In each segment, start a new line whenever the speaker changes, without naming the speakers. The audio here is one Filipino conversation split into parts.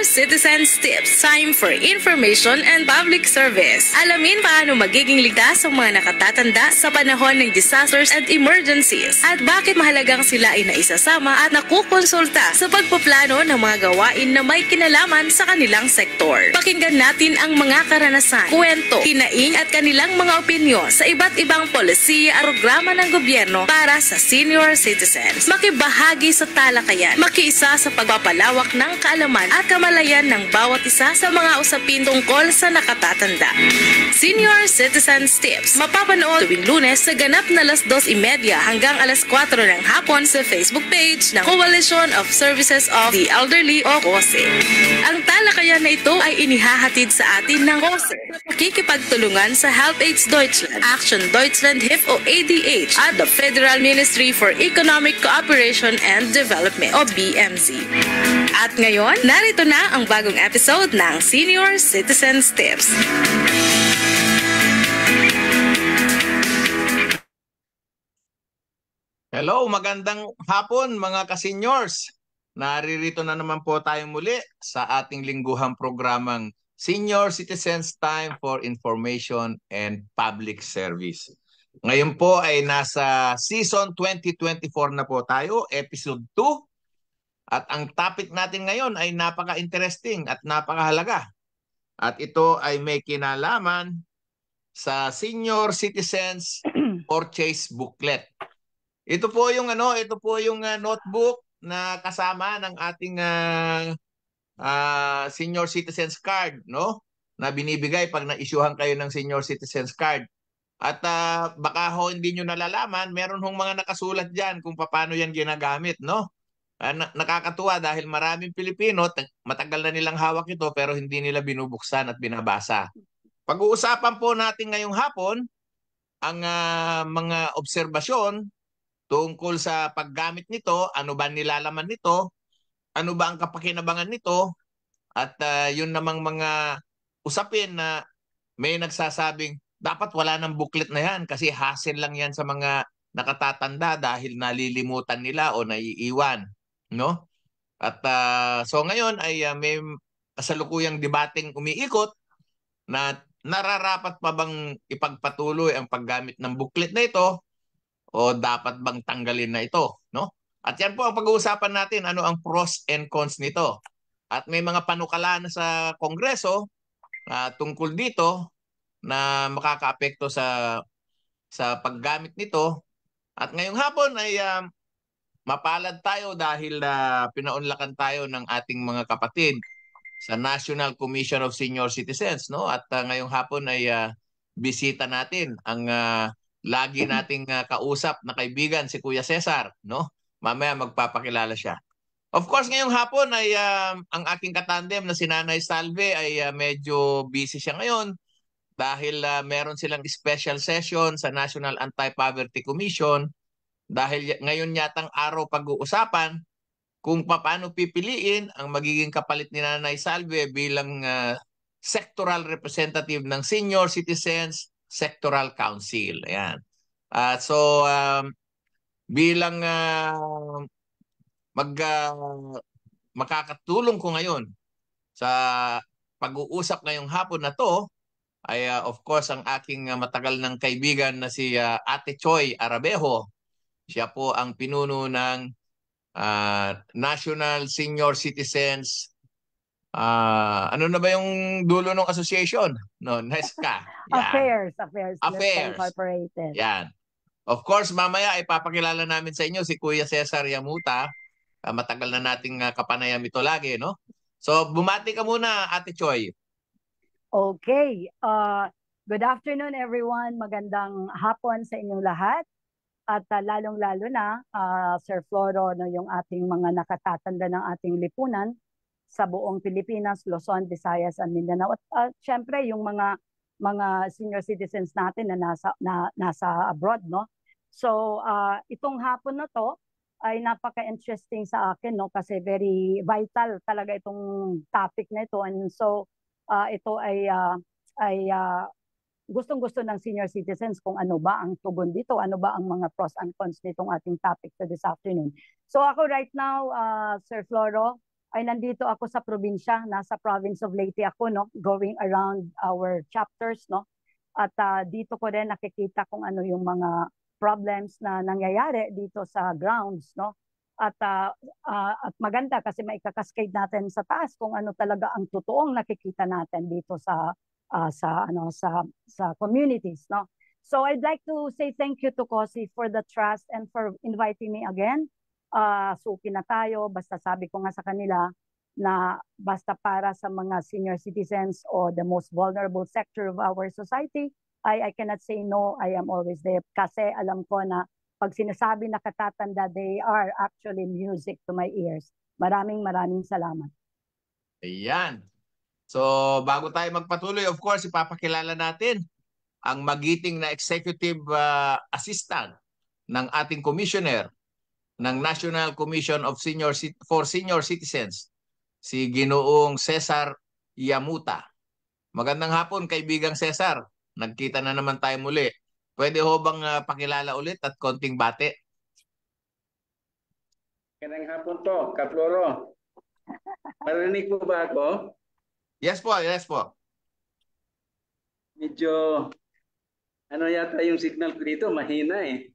Citizens Tips, time for information and public service. Alamin paano magiging ligtas ang mga nakatatanda sa panahon ng disasters and emergencies at bakit mahalagang sila ay naisasama at nakukonsulta sa pagpaplano ng mga gawain na may kinalaman sa kanilang sektor. Pakinggan natin ang mga karanasan, kwento, hinaing at kanilang mga opinyon sa iba't ibang polisiya at programa ng gobyerno para sa senior citizens. Makibahagi sa talakayan, makiisa sa pagpapalawak ng kaalaman at kamalayan ng bawat isa sa mga usapin tungkol sa nakatatanda. Senior Citizens Tips, mapapanood tuwing Lunes sa ganap na 2:30 hanggang 4 ng hapon sa Facebook page ng Coalition of Services of the Elderly o COSE. Ang talakayan na ito ay inihahatid sa atin ng COSE. Kikipagtulungan sa HelpAge Deutschland, Action Deutschland HIF o ADH at the Federal Ministry for Economic Cooperation and Development o BMZ. At ngayon, narito na ang bagong episode ng Senior Citizens Tips.
Hello, magandang hapon mga ka-seniors. Naririto na naman po tayong muli sa ating lingguhang programang Senior Citizens Time for Information and Public Service. Ngayon po ay nasa season 2024 na po tayo, episode 2. At ang topic natin ngayon ay napaka-interesting at napakahalaga. At ito ay may kinalaman sa Senior Citizens Purchase Booklet. Ito po yung notebook na kasama ng ating Senior Citizens Card, no? Na binibigay pag na-issuehan kayo ng Senior Citizens Card. At baka hindi nyo nalalaman, meron hong mga nakasulat diyan kung paano yan ginagamit, no? Nakakatuwa dahil maraming Pilipino, matagal na nilang hawak ito pero hindi nila binubuksan at binabasa. Pag-uusapan po natin ngayong hapon ang mga obserbasyon tungkol sa paggamit nito, ano ba nilalaman nito, ano ba ang kapakinabangan nito, at yun namang mga usapin na may nagsasabing dapat wala ng booklet na yan kasi hassle lang yan sa mga nakatatanda dahil nalilimutan nila o naiiwan, no? At so ngayon ay may kasalukuyang debating umiikot na nararapat pa bang ipagpatuloy ang paggamit ng booklet na ito o dapat bang tanggalin na ito, no? At yan po ang pag-uusapan natin, ano ang pros and cons nito. At may mga panukala na sa Kongreso tungkol dito na makakaapekto sa paggamit nito. At ngayong hapon ay mapalad tayo dahil pinaunlakan tayo ng ating mga kapatid sa National Commission of Senior Citizens, no? At ngayong hapon ay bisita natin ang lagi nating kausap na kaibigan, si Kuya Cesar, no? Mamaya magpapakilala siya. Of course, ngayong hapon ay ang aking katandem na si Nanay Salve ay medyo busy siya ngayon dahil meron silang special session sa National Anti-Poverty Commission dahil ngayon yatang araw pag-uusapan kung paano pipiliin ang magiging kapalit ni Nanay Salve bilang sectoral representative ng Senior Citizens Sectoral Council. Ayan. So, bilang makakatulong ko ngayon sa pag-uusap ngayong hapon na to, ay of course ang aking matagal ng kaibigan na si Ate Choy Arabejo. Siya po ang pinuno ng National Senior Citizens ano na ba yung dulo ng association? No, NESCA.
Affairs.
Incorporated. Yan. Of course, mamaya ipapakilala namin sa inyo si Kuya Cesar Yamuta. Matagal na nating kapanayam ito lagi, no? So, bumati ka muna, Ate Choy.
Okay. Good afternoon, everyone. Magandang hapon sa inyong lahat. At lalong-lalo na, Sir Floro, no, yung ating mga nakatatanda ng ating lipunan sa buong Pilipinas, Luzon, Visayas, at Mindanao. At syempre, yung mga senior citizens natin na nasa abroad, no? So, itong hapon na to ay napaka-interesting sa akin, no? Kasi very vital talaga itong topic na ito. And so, ito ay gustong-gusto ng senior citizens kung ano ba ang tugon dito, ano ba ang mga pros and cons nitong ating topic for this afternoon. So ako right now, Sir Floro, ay nandito ako sa probinsya, nasa province of Leyte ako, no, going around our chapters, no. At dito ko rin nakikita kung ano yung mga problems na nangyayari dito sa grounds, no. At maganda kasi maikakaskade natin sa taas kung ano talaga ang totoong nakikita natin dito sa communities, no. So I'd like to say thank you to COSI for the trust and for inviting me again. Suki na tayo, basta sabi ko nga sa kanila na basta para sa mga senior citizens or the most vulnerable sector of our society, I cannot say no, I am always there. Kasi alam ko na pag sinasabi na katatanda, they are actually music to my ears. Maraming salamat.
Ayan. So, bago tayo magpatuloy, of course, ipapakilala natin ang magiting na executive assistant ng ating commissioner ng National Commission for Senior Citizens, si Ginoong Cesar Yamuta. Magandang hapon, kaibigang Cesar. Nagkita na naman tayo muli. Pwede ho bang pakilala ulit at konting bate?
Magandang hapon po, Kaploro. Marinig po ba ako?
Yes po, yes po.
Medyo, ano yata yung signal ko dito, mahina eh.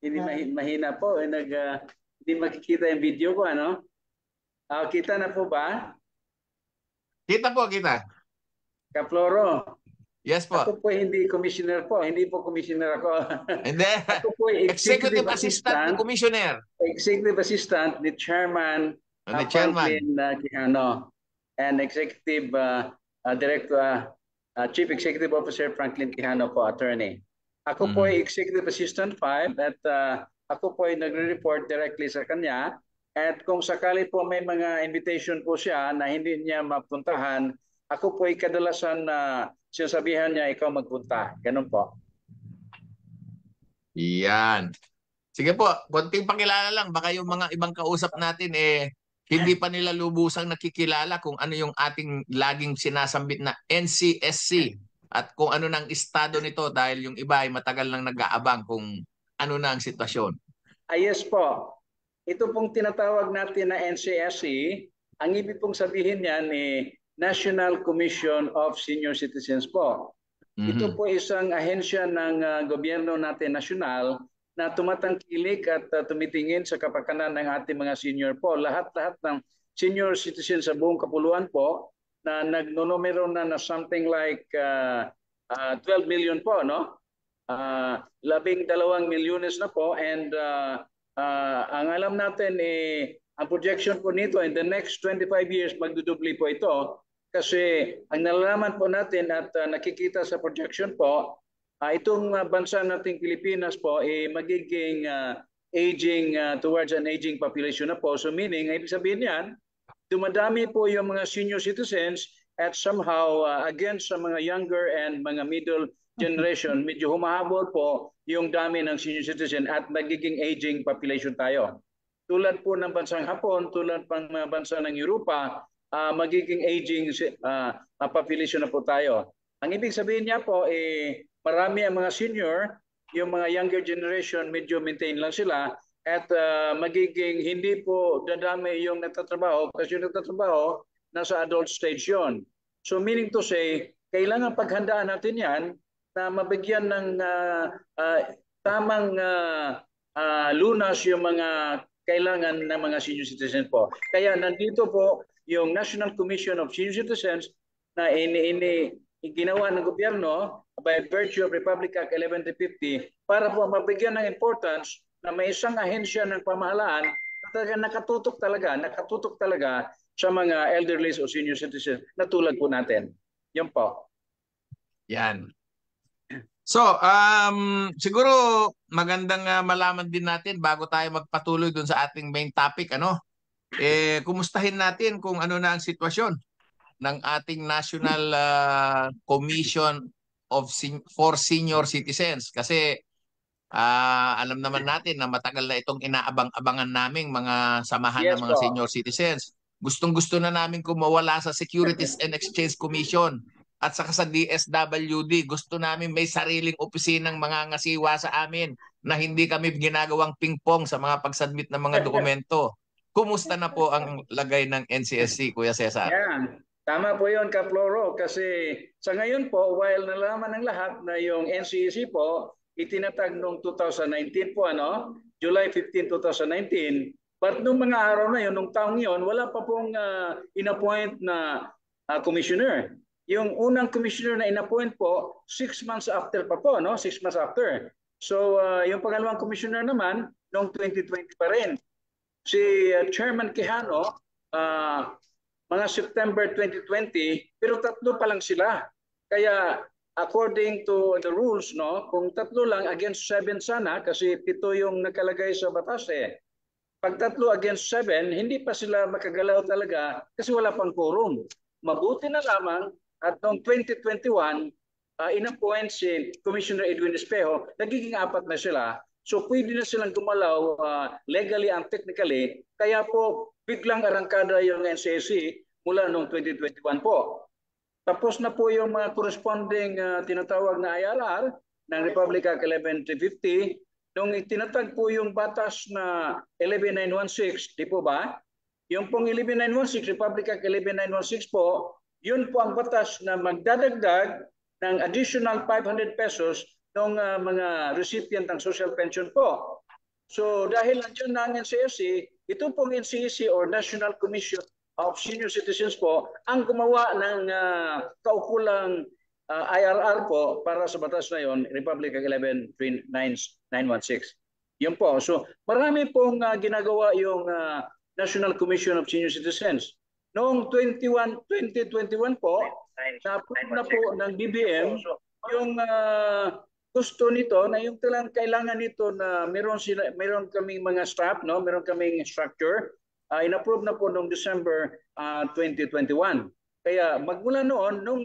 Hindi mahina po, hindi makikita yung video ko, ano? Kita na po ba?
Kita po, kita.
Kaploro.
Yes po.
Ako po hindi commissioner po, hindi po commissioner ako.
Hindi.
Ako po
Executive Assistant ni Commissioner.
Executive Assistant ni Chairman Franklin Quijano and Executive Director, Chief Executive Officer Franklin Quijano po, attorney. Ako po ay Executive Assistant 5 at ako po ay nagre-report directly sa kanya. At kung sakali po may mga invitation po siya na hindi niya mapuntahan, ako po ay kadalasan na sinasabihan niya ikaw magpunta. Ganun po.
Yan. Sige po, konting pakilala lang. Baka yung mga ibang kausap natin hindi pa nila lubusang nakikilala kung ano yung ating laging sinasambit na NCSC at kung ano ng estado nito dahil yung iba ay matagal nang nag-aabang kung ano na ang sitwasyon.
Yes po. Ito pong tinatawag natin na NCSC, ang ibig pong sabihin niyan National Commission of Senior Citizens po. Ito po isang ahensya ng gobyerno natin nasyonal na tumatangkilik at tumitingin sa kapakanan ng ating mga senior po. Lahat-lahat ng senior citizens sa buong kapuluan po na nagnonomero na something like 12 million po, no? 12 milyones na po and ang alam natin ang projection po nito in the next 25 years magdudubli po ito kasi ang nalalaman po natin at nakikita sa projection po itong bansa nating Pilipinas po magiging aging towards an aging population na po. So meaning, ibig sabihin yan, dumadami po yung mga senior citizens at somehow against sa mga younger and mga middle generation, medyo humahabol po yung dami ng senior citizen at magiging aging population tayo. Tulad po ng bansang Hapon, tulad pang mga bansa ng Europa, magiging aging population na po tayo. Ang ibig sabihin niya po, marami ang mga senior, yung mga younger generation, medyo maintain lang sila at magiging hindi po dadami yung nagtatrabaho kasi yung nagtatrabaho nasa adult stage yon. So meaning to say, kailangan paghandaan natin yan na mabigyan ng tamang lunas yung mga kailangan ng mga senior citizens po. Kaya nandito po yung National Commission of Senior Citizens na ginawa ng gobyerno by virtue of Republic Act 1150 para po mabigyan ng importance na may isang ahensya ng pamahalaan na nakatutok talaga sa mga elderly o senior citizens na tulad po natin. Yan po.
Yan. So, siguro magandang malaman din natin bago tayo magpatuloy dun sa ating main topic, kumustahin natin kung ano na ang sitwasyon ng ating National Commission for Senior Citizens. Kasi alam naman natin na matagal na itong inaabang-abangan naming mga samahan ng mga senior citizens. Gustong-gusto na namin kumawala sa Securities and Exchange Commission at saka sa DSWD. Gusto namin may sariling opisinang mga ngasiwa sa amin na hindi kami ginagawang pingpong sa mga pagsubmit ng mga dokumento. Kumusta na po ang lagay ng NCSC, Kuya Cesar?
Yan. Tama po yun, Kaploro, kasi sa ngayon po, while nalaman ng lahat na yung NCSC po, itinatag noong 2019 po, July 15, 2019, but nung mga araw na yun, nung taong yun, wala pa pong inappoint na commissioner. Yung unang commissioner na inappoint po, 6 months after pa po, 6 months after. So yung pangalawang commissioner naman, noong 2020 pa rin. Si Chairman Quijano, mga September 2020, pero 3 pa lang sila. Kaya according to the rules, kung 3 lang against 7 sana, kasi 7 yung nakalagay sa batas eh. Pag 3 against 7, hindi pa sila makagalaw talaga kasi wala pang quorum. Mabuti na lamang at noong 2021, inappoint si Commissioner Edwin Espejo, nagiging 4 na sila. So pwede na silang gumalaw legally and technically. Kaya po biglang arangkada yung NCSC mula noong 2021 po. Tapos na po yung mga corresponding tinatawag na IRR ng Republic Act 11350. Nung itinatag po yung batas na 11916, di po ba? Yung pong 11916, Republic Act 11916 po, yun po ang batas na magdadagdag ng additional 500 pesos ng mga recipient ng social pension po. So dahil nandiyan na ang NCSC, ito pong NCSC or National Commission of Senior Citizens po ang gumawa ng kaukulang IRR po para sa batas na yon, Republic Act 11916. Yun po. So marami pong ginagawa yung National Commission of Senior Citizens. Noong 2021 po, na-approve na po ng BBM yung gusto nito na yung kailangan nito na meron kaming mga staff, meron kaming structure, in-approve na po noong December 2021. Kaya magmula noon, nung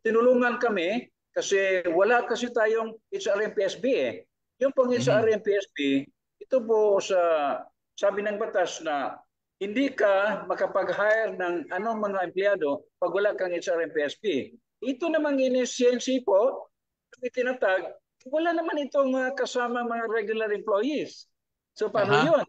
tinulungan kami, kasi wala kasi tayong HRMPSB eh. Yung pong HRMPSB, ito po sabi ng batas na hindi ka makapag-hire ng anong mga empleyado pag wala kang HRMPSB. Ito namang NSCNC po, itinatag, wala naman itong kasama mga regular employees. So paano yun?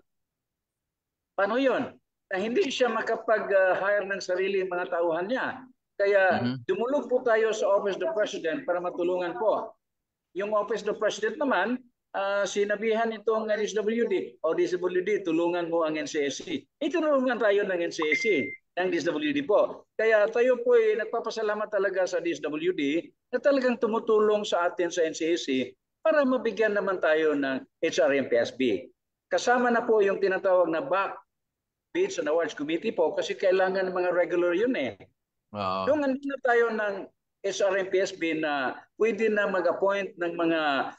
Paano yun? Na hindi siya makapag-hire ng sarili mga tauhan niya. Kaya dumulog po tayo sa Office of the President para matulungan po. Yung Office of the President naman, sinabihan itong DSWD, o DSWD, tulungan mo ang NCSC. Itulungan tayo ng NCSC, ng DSWD po. Kaya tayo po ay nagpapasalamat talaga sa DSWD na talagang tumutulong sa atin sa NCSC para mabigyan naman tayo ng HRMPSB. Kasama na po yung tinatawag na back bids and awards committee po kasi kailangan ng mga regular yun eh. Nung andun na tayo ng HRMPSB na pwede na mag-appoint ng mga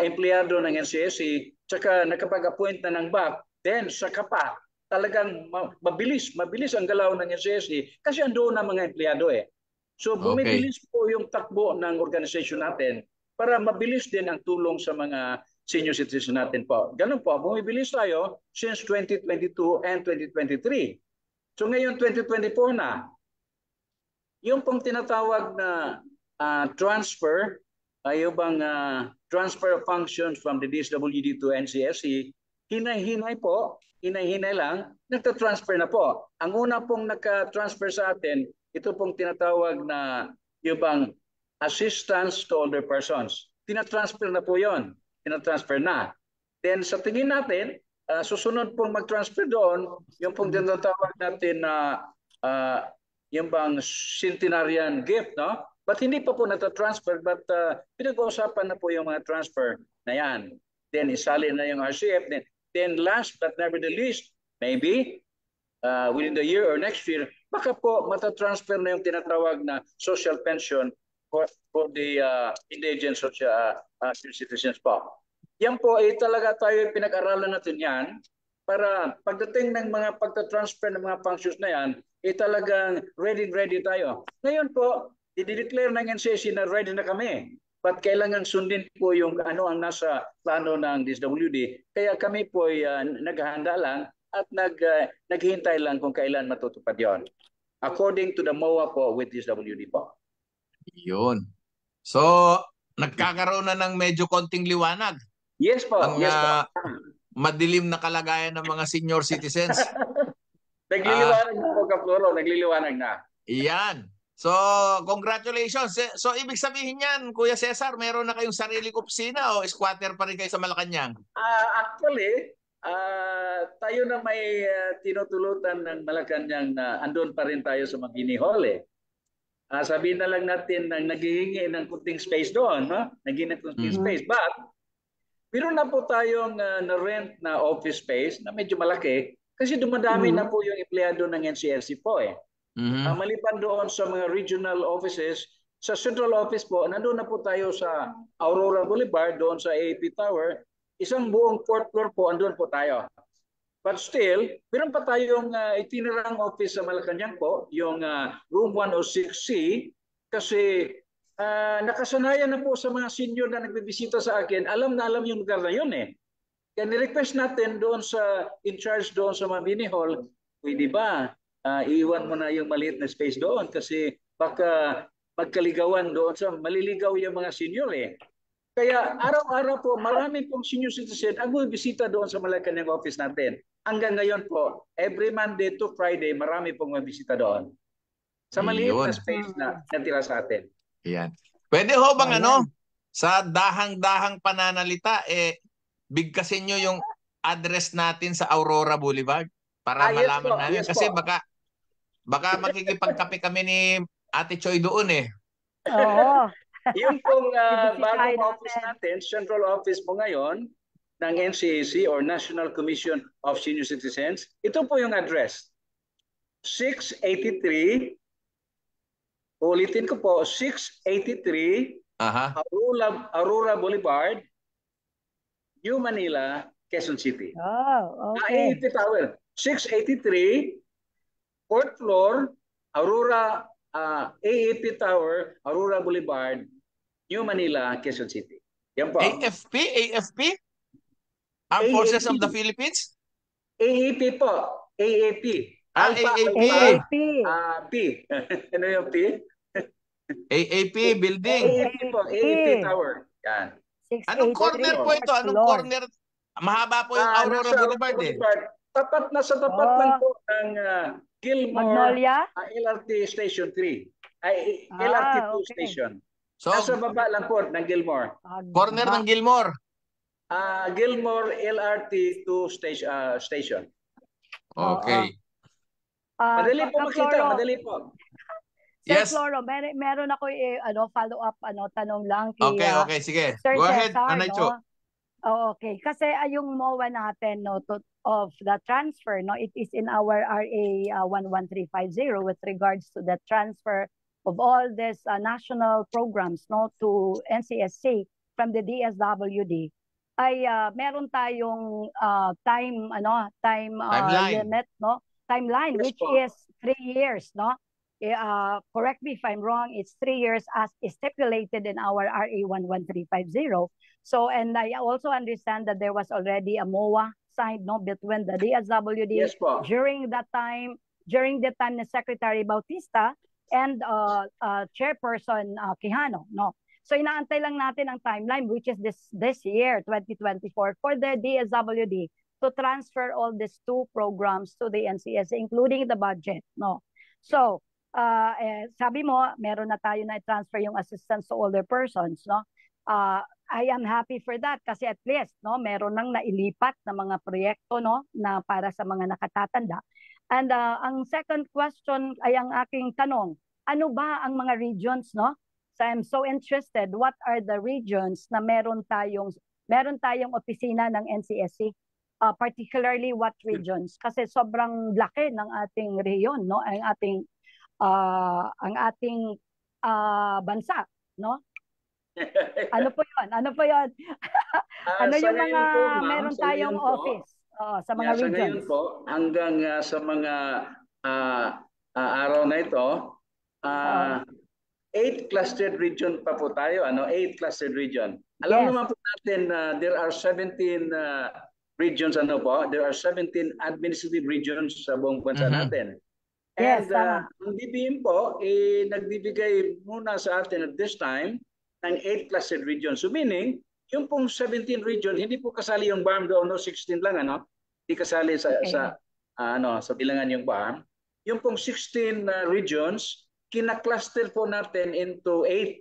empleyado ng NCSC, tsaka nakapag-appoint na ng BAC, then saka pa, talagang mabilis ang galaw ng NCSC kasi andoon na mga empleyado eh. So bumibilis po yung takbo ng organisasyon natin para mabilis din ang tulong sa mga senior citizen natin po. Ganun po, bumibilis tayo since 2022 and 2023. So ngayon 2024 na, yung pong tinatawag na transfer, yung bang transfer of functions from the DSWD to NCSC, hinay-hinay po, hinay-hinay lang, nagta-transfer na po. Ang una pong naka-transfer sa atin, ito pong tinatawag na yung bang assistance to older persons. Tina-transfer na po yon, tina-transfer na. Then sa tingin natin, susunod pong mag-transfer doon, yung pong tinatawag natin na yung bang centenarian gift, no? But hindi pa po nata-transfer, but pinag-uusapan na po yung mga transfer na yan. Then isali na yung RCF. Then last but never the least, maybe within the year or next year, baka po mata-transfer na yung tinatawag na social pension for the indigent citizens po. Yan po ay talaga tayo pinag-aralan natin yan para pagdating ng mga pagta-transfer ng mga functions na yan, ay talagang ready tayo. Ngayon po, i-declare ng NCSC na ready na kami. But kailangan sundin po yung ano ang nasa plano ng DSWD. Kaya kami po ay naghahanda lang at naghihintay lang kung kailan matutupad yon. According to the MOA po with DSWD po.
Yun. So, nagkakaroon na ng medyo konting liwanag.
Yes po.
Ang,
yes po.
madilim na kalagayan ng mga senior citizens.
Nagliliwanag na po, Kaploro. Nagliliwanag na.
Iyan. So, congratulations. So, ibig sabihin yan, Kuya Cesar, meron na kayong sariling opisina o squatter pa rin kayo sa Malacanang?
Actually, tayo na may tinutulutan ng Malacanang na andun pa rin tayo sa Mabini Hall eh. Sabihin na lang natin na naghihingi ng kunting space doon, no? Naghihingi ng kunting space. But, meron na po tayong na-rent na office space na medyo malaki kasi dumadami na po yung empleyado ng NCRC po eh. Maliban doon sa mga regional offices, sa central office po, nandun na po tayo sa Aurora Boulevard, doon sa AAP Tower. Isang buong 4th floor po, andun po tayo. But still, meron pa tayong itinerang office sa Malacanang po, yung room 106C, kasi nakasanayan na po sa mga senior na nagbibisita sa akin, alam na alam yung lugar na yun eh. Kaya ni-request natin doon sa in charge doon sa Mabini Hall, pwede ba? Iiwan mo na yung maliit na space doon kasi baka magkaligawan doon sa maliligaw yung mga senior eh. Kaya araw-araw po marami pong senior citizen ang bumibisita doon sa Malacanang office natin. Hanggang ngayon po, every Monday to Friday, marami pong mabisita doon. Sa maliit na space na natira sa atin.
Yan. Pwede ho bang sa dahang-dahang pananalita, bigkasin nyo yung address natin sa Aurora Boulevard para malaman namin. Kasi baka makikipagkape kami ni Ate Choy doon eh.
Oo.
Yung pong bagong office natin, central office po ngayon ng NCAC or National Commission of Senior Citizens, ito po yung address. 683, ulitin ko po, 683 Aurora Boulevard, New Manila, Quezon City.
Oh, okay.
AAP Tower, 683, 4th floor, Aurora, AAP Tower, Aurora Boulevard, New Manila, Quezon City. Yan po.
AFP? Armed Forces of the Philippines?
AAP po. AAP.
AAP.
P. Ano yung P?
AAP building.
AAP po. AAP Tower. Yan.
Anong corner po ito? Anong corner? Mahaba po yung Aurora Boulevard eh.
Tapat na sa tapat lang po ng Gilmore LRT Station 3. LRT 2 station. So, nasa baba lang po ng Gilmore.
Corner ng Gilmore.
Gilmore LRT 2 station.
Okay.
Madali po makita, madali po.
Yes. Sir Floro, meron ako follow-up tanong lang kay
Okay, sige.
Sir
Go ahead,
Cesar,
Anay Cho.
Okay, kasi yung MOA natin of the transfer, it is in our RA 11350 with regards to the transfer of all these national programs to NCSC from the DSWD. Ay meron tayong
timeline.
limit, timeline, which is 3 years, correct me if I'm wrong, it's 3 years as stipulated in our RA 11350. So, and I also understand that there was already a MOA signed between the DSWD during the time the Secretary Bautista and Chairperson Quijano. So inaantay lang natin ang timeline, which is this year, 2024, for the DSWD to transfer all these 2 programs to the NCSC, including the budget. So, sabi mo, meron na tayo na transfer yung assistance to older persons. I am happy for that kasi at least meron nang nailipat na mga proyekto na para sa mga nakatatanda. And ang second question ay ang aking tanong, ano ba ang mga regions So I'm so interested, what are the regions na meron tayong opisina ng NCSC? Particularly what regions? Kasi sobrang laki ng ating rehiyon, ang ating bansa, Ano po 'yon? Ano yung mga meron tayong office sa mga regions?
Sa ngayon po, hanggang sa mga araw na ito, 8 clustered region pa po tayo, 8 clustered region. Alam naman po natin na there are 17 regions, there are 17 administrative regions sa buong bansa natin. And ang DBM po, nagbibigay muna sa atin at this time ng 8 clustered regions. So meaning, yung pong 17 region, hindi po kasali yung BARM doon, no? 16 lang, ano? Hindi kasali sa, sa bilangan yung BARM. Yung pong 16 regions, kina-cluster po natin into 8.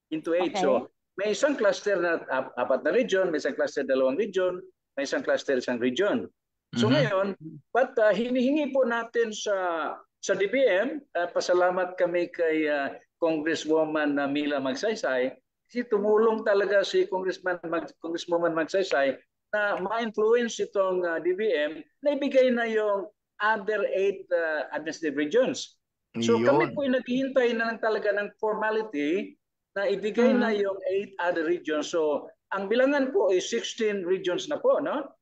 Okay. So, may isang cluster na 4 na region, may isang cluster 2 region, may isang cluster 1 region. So ngayon, but hinihingi po natin sa DBM, pasalamat kami kay Congresswoman Mila Magsaysay, kasi tumulong talaga si Congresswoman Magsaysay na ma-influence itong DBM na ibigay na yung other 8 administrative regions. So kami po naghihintay na lang talaga ng formality na ibigay na yung 8 other regions. So ang bilangan po is 16 regions na po, no?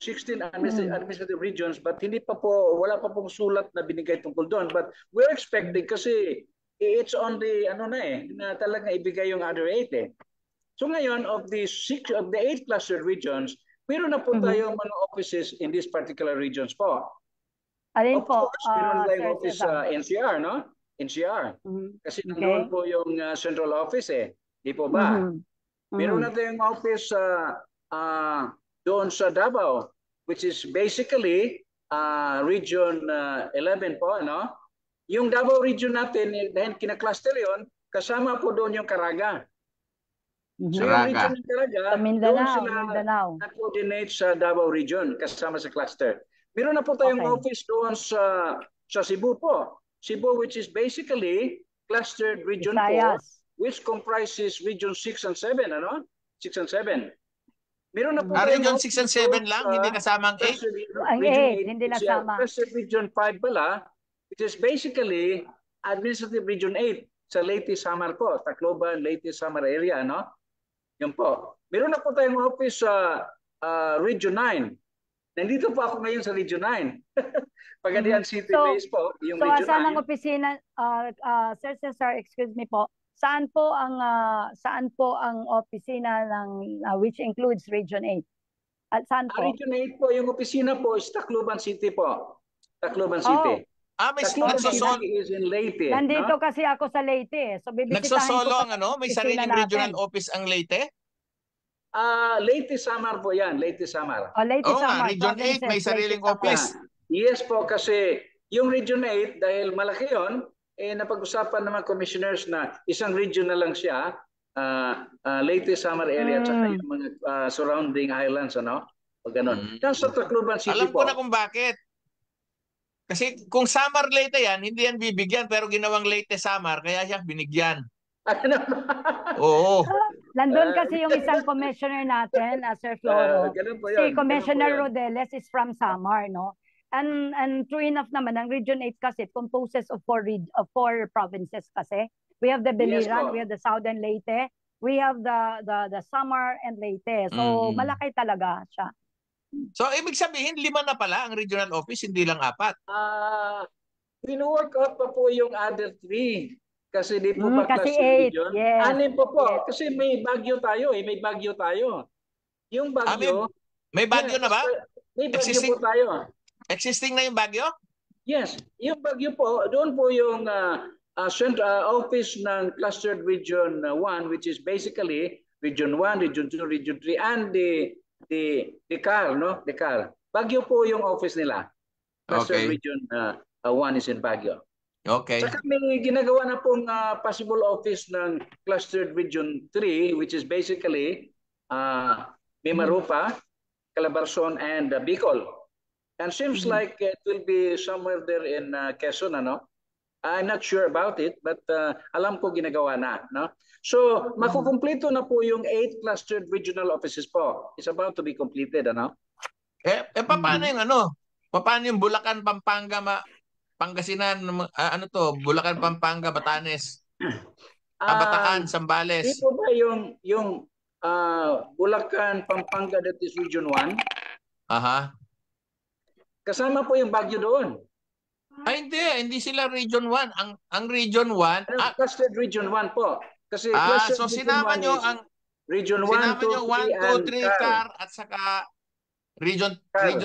16 administrative regions, but wala pa pong sulat na binigay tungkol doon. But we're expecting kasi it's on the na talaga ibigay yung other 8 eh. So ngayon of the 8 clustered regions, meron na po tayong mga offices in these particular regions po.
Alin po?
Meron tayong office sa NCR, no? NCR. Kasi nandoon po yung central office eh. Di po ba? Meron na tayong office doon sa Davao, which is basically region 11 po, no? Yung Davao region natin, dahil kina-cluster yon, kasama po doon yung Caraga. So yung region ng Caraga, doon sila na-coordinate sa Davao region, kasama sa cluster. Meron na po tayong office doon sa Cebu po. Cebu, which is basically clustered region 4, which comprises region 6 and 7, ano? 6 and 7. Meron na po
region 6 and 7 lang, hindi kasama ang 8?
Ang 8, hindi nasama.
Clustered region 5 pala, which is basically administrative region 8 sa Leyte, Samar po, Tacloban, Leyte, Samar area, no? Yun po. Meron na po tayong office sa region 9. Nandito po ako ngayon sa region 9. Pagadian City base po, yung region 9.
So, saan ang opisina, Sir Cesar, excuse me po, saan po ang opisina ng which includes region 8? At saan po?
Region 8 po, yung opisina po is Tacloban City po. Tacloban City.
May nagsosolo.
Is in Leyte.
Nandito kasi ako sa Leyte. So
nagsosolo ang may sariling regional office ang Leyte?
Leyte Samar po yan, Leyte Samar.
Leyte Samar.
Region 8 may sariling office.
Yes po, kasi yung region 8, dahil malaki yun, napag-usapan naman commissioners na isang region na lang siya, Leyte Samar area, at saka yung mga surrounding islands, ano? O ganun. Sa Tacloban City
Alam ko na kung bakit. Kasi kung Samar Leyte yan, hindi yan bibigyan, pero ginawang Leyte Samar, kaya siya binigyan. Oo.
Nandun kasi yung isang commissioner natin, Sir Floro. Si Commissioner Rodeles is from Samar, no? And true enough naman, ang Region 8 kasi composes of 4 provinces kasi. We have the Biliran, we have the Southern Leyte, we have the Samar and Leyte. So malaki talaga siya.
So ibig sabihin 5 na pala ang regional office, hindi lang 4.
Pino-work out pa po yung other 3. Kasi di po ba
kasi 8, yes.
6 po po. Yes. Kasi may Baguio tayo eh. May Baguio tayo. Yung Baguio.
May Baguio na ba?
May Baguio po tayo.
Existing na yung Baguio?
Yes. Yung Baguio po, doon po yung central office ng Clustered Region 1, which is basically Region 1, Region 2, Region 3, and the CAR, no? The CAR. Baguio po yung office nila. Clustered Region 1 is in Baguio.
Okay.
Saka may ginagawa na pong possible office ng Clustered Region 3, which is basically Mimaropa, Calabarzon, and Bicol. And seems like it will be somewhere there in Quezon, ano? I'm not sure about it, but alam ko ginagawa na, no? So, makukumpleto na po yung 8 clustered regional offices po. It's about to be completed, ano?
Paano yung Paano yung Bulacan, Pampanga, Pangasinan, Bulacan, Pampanga, Batanes, Bataan, Zambales?
Di po ba yung Bulacan, Pampanga, that is Region 1?
Aha.
Kasama po yung Baguio doon.
Hindi sila Region 1. Ang Region 1...
Clustered Region 1 po. Kasi
so sinama nyo ang...
Region 1, 2,
3, CAR, at saka Region 3.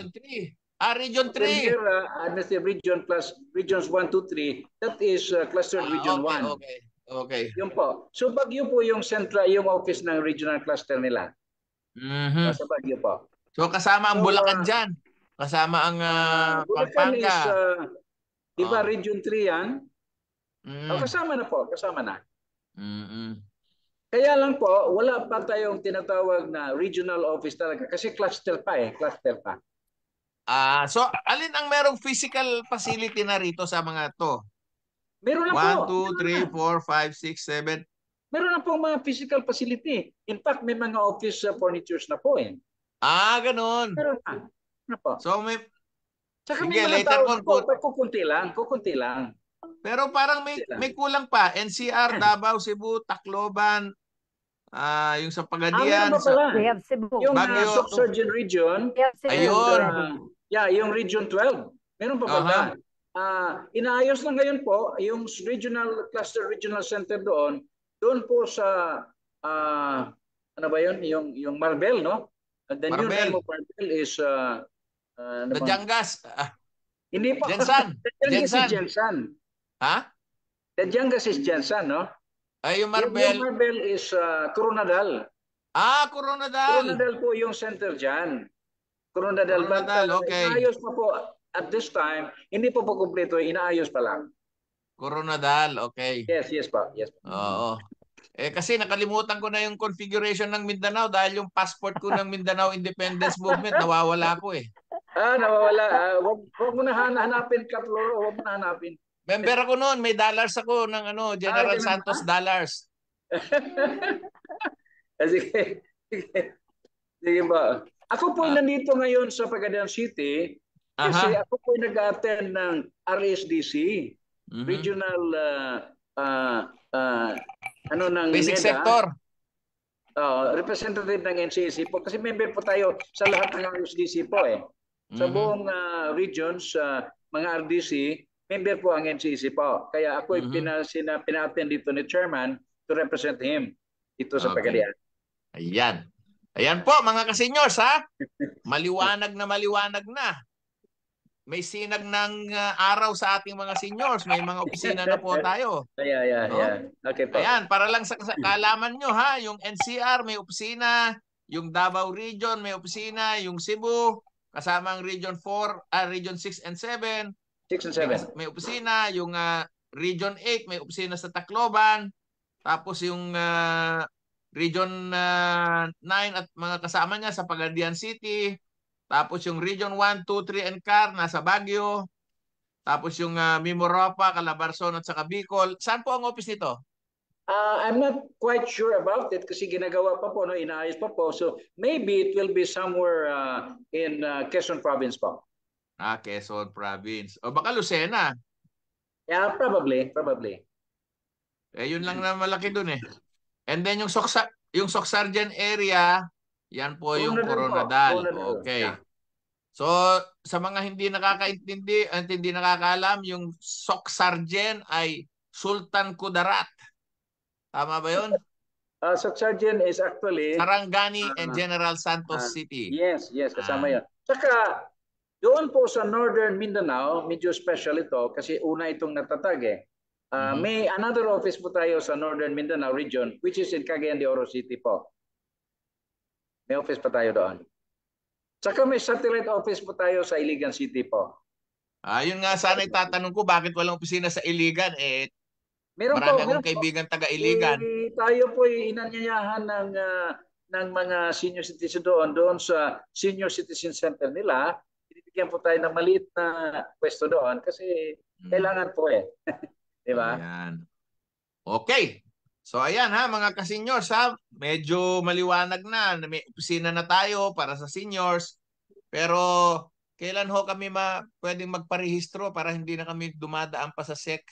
Region 3.
Administrative region plus regions 1, 2, 3. That is clustered region 1.
Okay.
Yun po. So Baguio po yung central, yung office ng regional cluster nila.
Mhm.
Sa Baguio po.
So kasama ang
So,
Bulacan diyan. Kasama ang
Bulacan is,
Pampanga.
di ba,
Oh.
Region 3 yan?
Mm.
Kasama na po, kasama na.
Mm.
Kaya lang po, wala pa tayong tinatawag na regional office talaga kasi cluster pa cluster pa.
So alin ang merong physical facility na rito sa mga to?
Meron na
1,
po.
2, 3, 4, 5, 6, 7.
Meron na po mga physical facility. In fact, may mga office furnitures na po .
Ganun.
Meron na. Na po.
So may
Tsaka
sige,
may mga
later
tao
on
po, kukunti lang.
pero parang may kulang pa. NCR, Davao, Cebu, Tacloban, yung sa Pagadian,
Meron pa pala.
We have Cebu.
Yung
Baguio.
Sub-Surgeon Region,
We have Cebu.
Ayun.
yung Region 12. Meron pa pala. Inaayos na ngayon po yung regional center doon po sa ano ba yun? Yung Marbel, no? The new
Marbel.
name of Marbel is
The Jangas.
hindi pa.
Jensan.
Jensan.
Ha?
The Jangas is Jensan, no?
Ay, yung
Yung
Marbel.
Marbel is Coronadal.
Coronadal.
Coronadal po yung center dyan. Coronadal.
Okay.
Inaayos pa po at this time. Hindi po kumpleto. Inaayos pa lang.
Coronadal, okay.
Yes pa.
Oo. Kasi nakalimutan ko na yung configuration ng Mindanao dahil yung passport ko ng Mindanao Independence Movement nawawala ko .
Nawawala. Huwag mo na hanapin, Kaploro. Huwag mo na hanapin.
Member ako noon, may dollars ako ng General Santos dollars.
Sige. Sige ba? Ako po nandito ngayon sa Pagadian City kasi ako po nag-attend ng RSDC, Regional ng
Basic
NEDA.
sector.
Representative ng NCAC po kasi member po tayo sa lahat ng RSDC po . Sa buong regions, mga RDC, member po ang NCAC po. Kaya ako pina-attend dito ni Chairman to represent him dito sa Pagadian.
Ayan po mga kasenyors Maliwanag na. May sinag ng araw sa ating mga seniors. May mga opisina na po tayo.
Yeah. Okay po.
Ayan, para lang sa kaalaman nyo yung NCR may opisina, yung Davao Region may opisina, yung Cebu, kasama ang Region 4, Region 6 and 7.
6 and 7.
May opisina, yung Region 8 may opisina sa Tacloban. Tapos yung Region 9 at mga kasama niya sa Pagadian City. Tapos yung Region 1, 2, 3 and CAR nasa Baguio. Tapos yung Mimaropa, Calabarzon at saka Bicol. Saan po ang office nito?
I'm not quite sure about it kasi ginagawa pa po, inaayos pa po. So maybe it will be somewhere in Quezon Province po.
Quezon Province. O baka Lucena.
Yeah, probably.
Yun lang na malaki dun . And then yung Socsargen area, yan po yung Coronadal. Okay.
Yeah.
So, sa mga hindi nakakaintindi at hindi nakakaalam, yung Socsargen ay Sultan Kudarat. Tama ba yun?
Socsargen is actually
Sarangani and General Santos City.
Yes, kasama yan. Saka, doon po sa Northern Mindanao, medyo special ito kasi una itong natatag . May another office po tayo sa Northern Mindanao region which is in Cagayan de Oro City po. May office pa tayo doon. Saka may satellite office po tayo sa Iligan City po.
Yun nga sana itatanong ko bakit walang opisina sa Iligan marami akong kaibigan taga Iligan.
Tayo po inanyayahan ng mga senior citizen doon sa senior citizen center nila. Binibigyan po tayo ng maliit na pwesto doon kasi kailangan po Di ba?
Ayan. Okay. So ayan mga ka-seniors medyo maliwanag na. May opisina na tayo para sa seniors. Pero kailan kami pwedeng magparehistro para hindi na kami dumadaan pa sa SEC?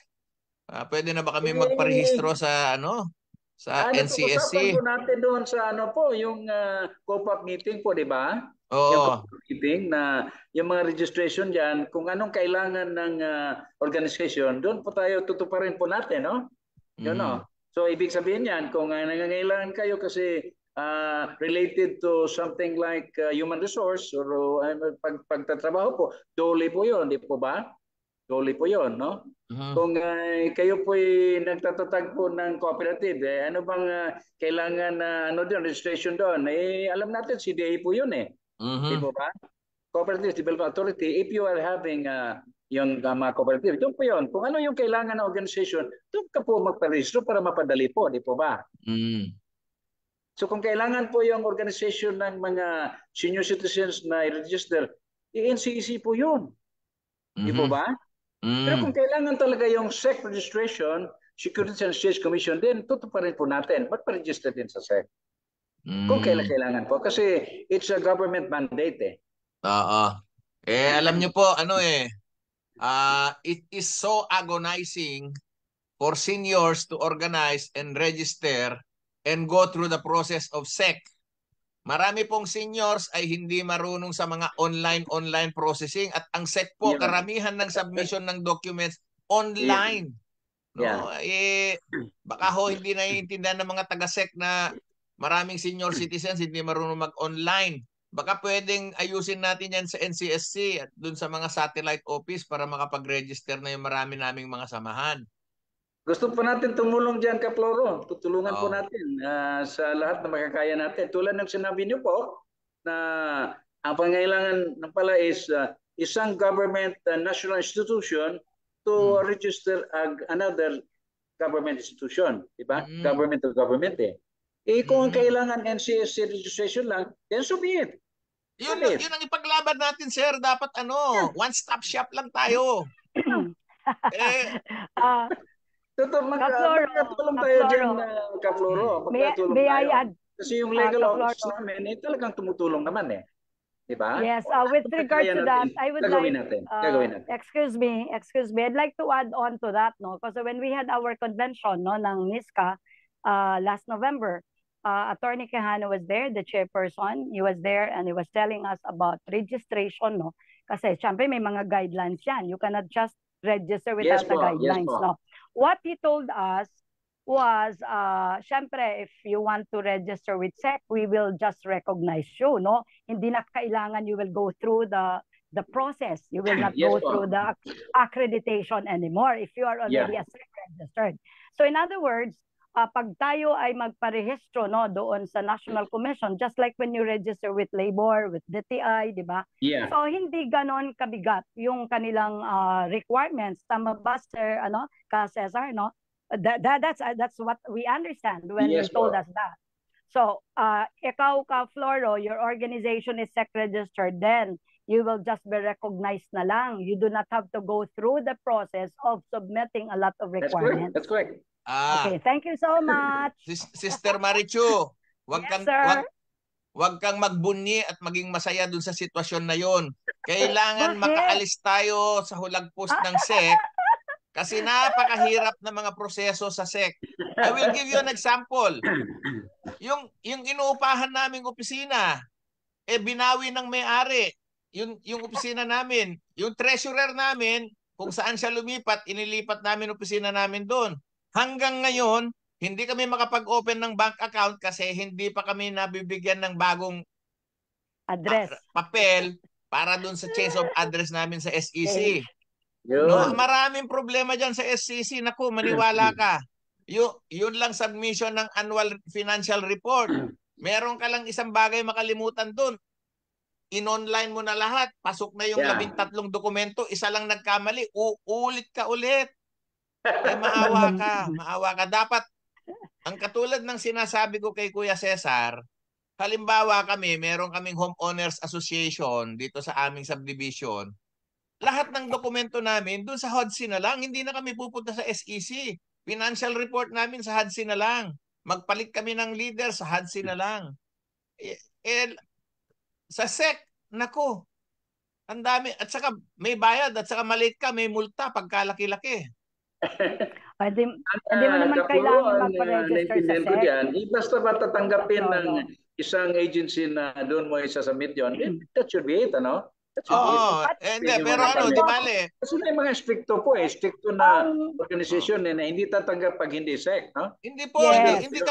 Pwede na ba kami magparehistro sa sa NCSC?
Pag-usapan po natin doon sa yung COPAP meeting po, di ba?
Oo.
Yung meeting na yung mga registration diyan, kung anong kailangan ng organization, doon po tayo tutuparin po natin, no? So ibig sabihin yan, kung nangangailangan kayo kasi related to something like human resource or pagtatrabaho po, dole po yun, di po ba? Goli po yun, no? Kung kayo po'y nagtatatag po ng cooperative, ano bang kailangan na ano doon, registration doon? Alam natin, CDA po yun Di po ba? Cooperative Development Authority, if you are having yung mga cooperative, doon po yun. Kung ano yung kailangan ng organization, doon ka po magparehistro para mapadali po, di po ba? So kung kailangan po yung organization ng mga senior citizens na i-register, NCEC po yun. Di po ba? Pero kung kailangan talaga yung SEC registration, Securities and Exchange Commission din, tutuparin po natin. Magpa-register din sa SEC. Kung kailangan po. Kasi it's a government mandate
Oo. Alam niyo po, it is so agonizing for seniors to organize and register and go through the process of SEC. Marami pong seniors ay hindi marunong sa mga online processing at ang SEC po, karamihan ng submission ng documents online. No? Baka hindi naiintindihan ng mga taga-SEC na maraming senior citizens hindi marunong mag-online. Baka pwedeng ayusin natin yan sa NCSC at dun sa mga satellite office para makapag-register na yung marami naming mga samahan.
Gusto po natin tumulong dyan, Kaploro. Tutulungan po natin sa lahat na makakaya natin. Tulad ng sinabi niyo po na ang pangailangan pala is isang government national institution to register another government institution. Diba? Government to government kung kailangan NCSC registration lang, then so be it.
Yun ang ipaglaban natin, sir. Dapat one-stop shop lang tayo.
Magkatulong tayo dyan, Kaploro. Magkatulong tayo. Kasi yung legal office namin, talagang tumutulong naman Diba?
Yes, with regard to that, I would
gagawin
like,
natin.
excuse me, I'd like to add on to that, no? Because when we had our convention, no, ng NISCA last November, Attorney Quijano was there, the chairperson. He was there and he was telling us about registration, no? Kasi syempre may mga guidelines yan. You cannot just register without the guidelines, no? What he told us was, syempre, if you want to register with SEC, we will just recognize you, no? Hindi na kailangan you will go through the process. You will not go through the accreditation anymore if you are already a SEC registered. So in other words, pag tayo ay magparehistro no doon sa National Commission, just like when you register with Labor, with DTI, di ba? So hindi ganon kabigat yung kanilang requirements. Tama ba, Sir, ka Cesar, no? That's what we understand when you told us that. So, ikaw ka Floro, your organization is SEC registered, then you will just be recognized na lang. You do not have to go through the process of submitting a lot of requirements.
That's correct.
Okay, thank you so much.
Sister Marichu, wag kang magbunyi at maging masaya dun sa sitwasyon na yon. Kailangan makaalis tayo sa hulagpos ng SEC kasi napakahirap na mga proseso sa SEC. I will give you an example. Yung inuupahan naming opisina, binawi ng may-ari. Yung opisina namin, yung treasurer namin, kung saan siya lumipat, inilipat namin opisina namin doon. Hanggang ngayon, hindi kami makapag-open ng bank account kasi hindi pa kami nabibigyan ng bagong
address,
papel para doon sa change of address namin sa SEC. No, maraming problema dyan sa SEC. Naku, maniwala ka. Yun lang submission ng annual financial report. Meron ka lang isang bagay makalimutan doon. In-online mo na lahat. Pasok na yung 13 dokumento. Isa lang nagkamali. Uulit ka ulit. Maawa ka. Dapat, ang katulad ng sinasabi ko kay Kuya Cesar, halimbawa meron kaming homeowners association dito sa aming subdivision. Lahat ng dokumento namin doon sa HODC na lang, hindi na kami pupunta sa SEC. Financial report namin sa HODC na lang. Magpalit kami ng leader sa HODC na lang. Sa SEC, nako, ang dami. At saka may bayad, at saka maliit ka, may multa pagkalaki-laki.
Hindi mo naman kailangan magpa-register sa SEC.
Basta ba tatanggapin ng isang agency na doon mo isasubmit yun, that should be it,
pero di bale.
Kasi may mga stricto po stricto na organization na hindi tatanggap pag hindi SEC, no?
Hindi po, hindi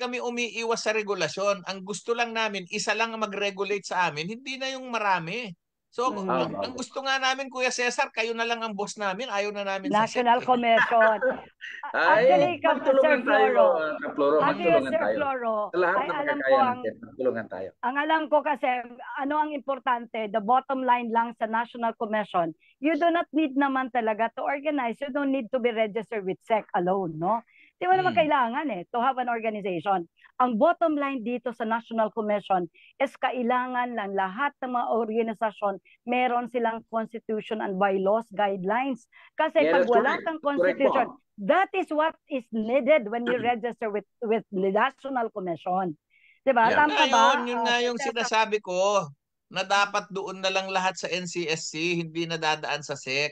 kami umiiwas sa regulasyon. Ang gusto lang namin, isa lang ang mag-regulate sa amin, hindi na yung marami. So, ang gusto nga namin, Kuya Cesar, kayo na lang ang boss namin. Ayaw na namin sa SEC.
National Commission.
Ay,
Actually, Sir
magtulungan tayo,
Floro.
Floro. Magtulungan
Sir
tayo.
Floro,
Sa lahat
ay
na
alam ko
makakaya natin, magtulungan tayo.
ang alam ko kasi, ano ang importante, the bottom line lang sa National Commission, you do not need naman talaga to organize. You don't need to be registered with SEC alone, no? Di mo naman kailangan to have an organization. Ang bottom line dito sa National Commission is kailangan lang lahat ng mga organisasyon meron silang constitution and bylaws, guidelines. Kasi pag wala kang constitution, that is what is needed when you register with the National Commission. Diba? Tama ba?
Yun nga yung sinasabi ko na dapat doon na lang lahat sa NCSC, hindi na dadaan sa SEC.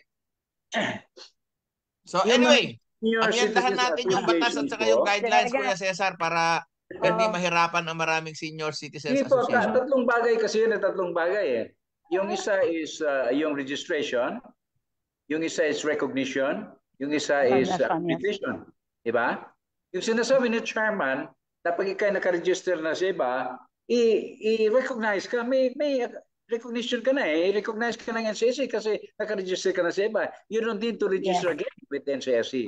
So anyway, amyendahan natin yung batas at saka yung guidelines, Kuya Cesar, para hindi mahirapan ang maraming senior citizens association.
Tatlong bagay kasi yun, tatlong bagay . Yung isa is yung registration, yung isa is recognition, yung isa is petition. Diba? Yung sinasabi ni chairman, na pag ikay naka-register na sa iba, i-recognize ka, may recognition ka na i-recognize ka ng NCSC kasi naka-register ka na sa iba. You don't need to register again with NCSC.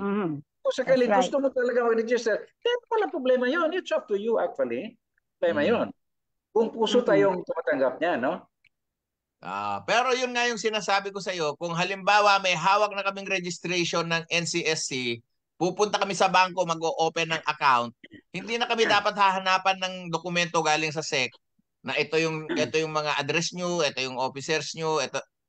Kung sakali gusto mo talaga mag-register, kaya wala problema yun. It's up to you actually. Problema yun. Kung puso tayong tumatanggap niya, no?
Pero yun nga yung sinasabi ko sa iyo, kung halimbawa may hawak na kaming registration ng NCSC, pupunta kami sa bangko, mag-o-open ng account, hindi na kami dapat hahanapan ng dokumento galing sa SEC na ito yung mga address nyo, ito yung officers nyo,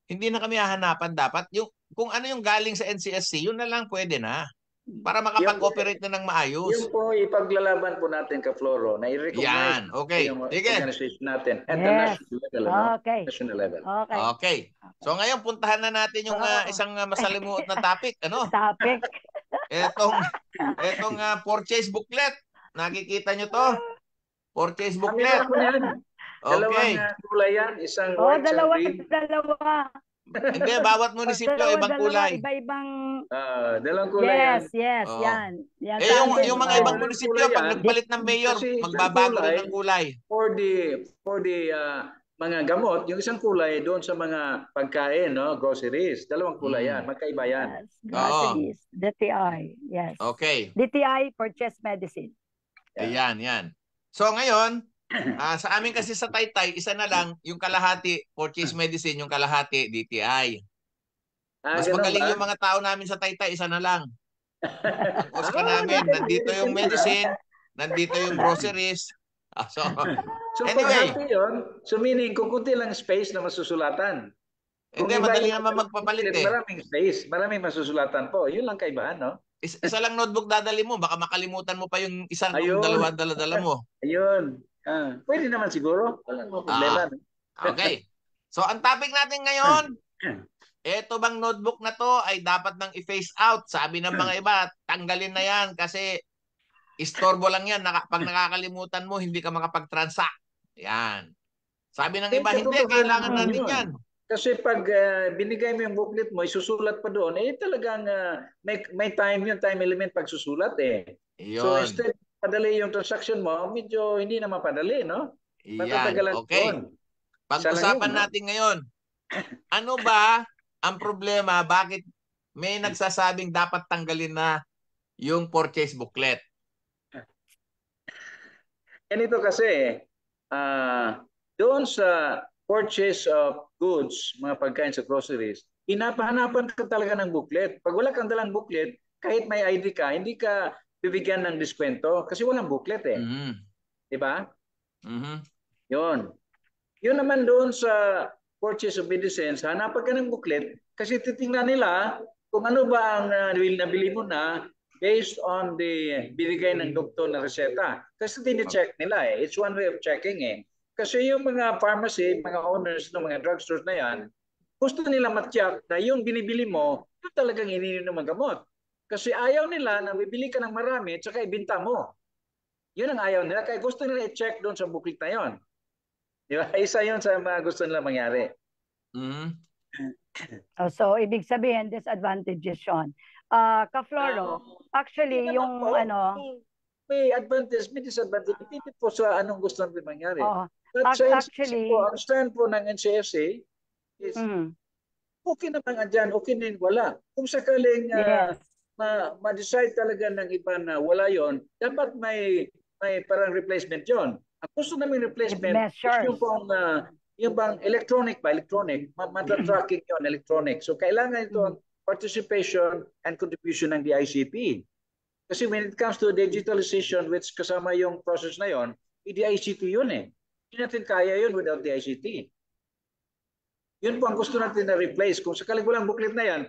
hindi na kami hahanapan dapat. Yung, kung ano yung galing sa NCSC, yun na lang pwede na. Para makapag-operate na ng maayos.
Yung po ipaglalaban po natin ka Floro na i-recognize yung organization natin at the national level. National level.
Okay. So ngayon puntahan na natin yung isang masalimuot na topic.
Topic.
Etong purchase booklet. Nakikita nyo to? Purchase booklet.
Okay. Dalawang kulay yan, isang white and green.
Dalawa.
Hindi, bawat munisipyo ibang kulay.
Iba-ibang
dalawang kulay.
Yes, yan.
Yung mga ibang munisipyo pag nagpalit ng mayor, magbabago rin ng kulay.
For the mga gamot, yung isang kulay doon sa mga pagkain, no, groceries. Dalawang kulay yan, magkaiba yan.
Yes, groceries, DTI. Yes.
Okay.
DTI, purchase medicine.
Yan. So ngayon, sa amin kasi sa Taytay, isa na lang yung kalahati purchase medicine, yung kalahati DTI. Mas magaling yung mga tao namin sa Taytay, isa na lang. Ang Oscar namin, nandito yung medicine, nandito yung groceries. So anyway,
so meaning kung kunti lang space na masusulatan.
Hindi, madali naman magpapalit
Maraming space, maraming masusulatan po. Yun lang kaibahan, no?
Isa lang notebook dadali mo, baka makalimutan mo pa yung isang dalawa dala mo.
Ayun. Pwede naman siguro. Walang problema.
Okay. So ang topic natin ngayon, eto bang notebook na to ay dapat nang i-phase out. Sabi ng mga iba, tanggalin na yan kasi istorbo lang yan. Pag nakakalimutan mo, hindi ka makapag-transact. Yan. Sabi ng iba, hindi, kailangan natin yan.
Kasi pag binigay mo yung booklet mo, isusulat pa doon, talagang may time element pag susulat . So instead, padali yung transaction mo, medyo hindi na mapadali, no?
Yan, okay. Pag-usapan natin ngayon, ano ba ang problema? Bakit may nagsasabing dapat tanggalin na yung purchase booklet?
Ganito kasi, doon sa purchase of goods, mga pagkain sa groceries, hinapahanapan ka talaga ng booklet. Pag wala kang dalang booklet, kahit may ID ka, hindi ka bibigyan ng diskwento kasi walang booklet . Diba? Yun. Yun naman doon sa purchase of medicines, hanapan ka ng booklet kasi titingnan nila kung ano ba ang nabili mo na based on the binigay ng doktor na reseta. Kasi tine-check nila . It's one way of checking . Kasi yung mga pharmacy, mga owners ng mga drugstores na yan, gusto nila ma-check na yung binibili mo, yung talagang iniinom ng gamot. Kasi ayaw nila na bibili ka ng marami at saka ibinta mo. Yun ang ayaw nila. Kaya gusto nila i-check doon sa booklet na yun. Diba? Isa yun sa mga gusto nila mangyari.
So, ibig sabihin, disadvantages yun. Ka-Floro, actually, yung
may advantage, may disadvantage. Depende po sa anong gusto nila mangyari.
Actually,
ang stand po ng NCSC is
Mhm.
okay naman andyan, okay din wala. Kung sakaling
Yes.
ma-decide talaga ng iba na wala yon, dapat may parang replacement yon. Ang gusto namin
With
replacement is
measures.
yung bang electronic, mata-tracking yon, electronic. So kailangan ito ang participation and contribution ng DICT. Kasi when it comes to digitalization, which kasama yung process na yon, DICT yun eh. Hindi natin kaya yun without DICT. Yun po ang gusto natin na replace. Kung sakaling walang booklet na yan,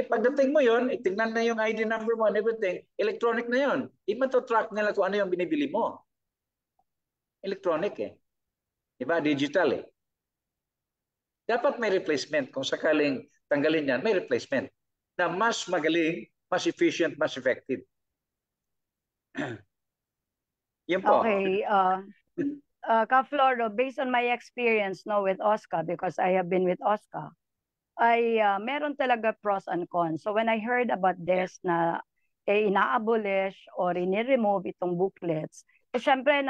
pagdating mo yun, tingnan na yung ID number mo and everything, electronic na yun. Di matatrack nila kung ano yung binibili mo. Electronic eh. Diba? Digital eh. Dapat may replacement. Kung sakaling tanggalin yan, may replacement na mas magaling, mas efficient, mas effective. Yun po.
Okay. Ka-Floro, based on my experience with OSCA, because I have been with OSCA, meron talaga pros and cons. So when I heard about this na ina-abolish or ini-remove itong booklets, syempre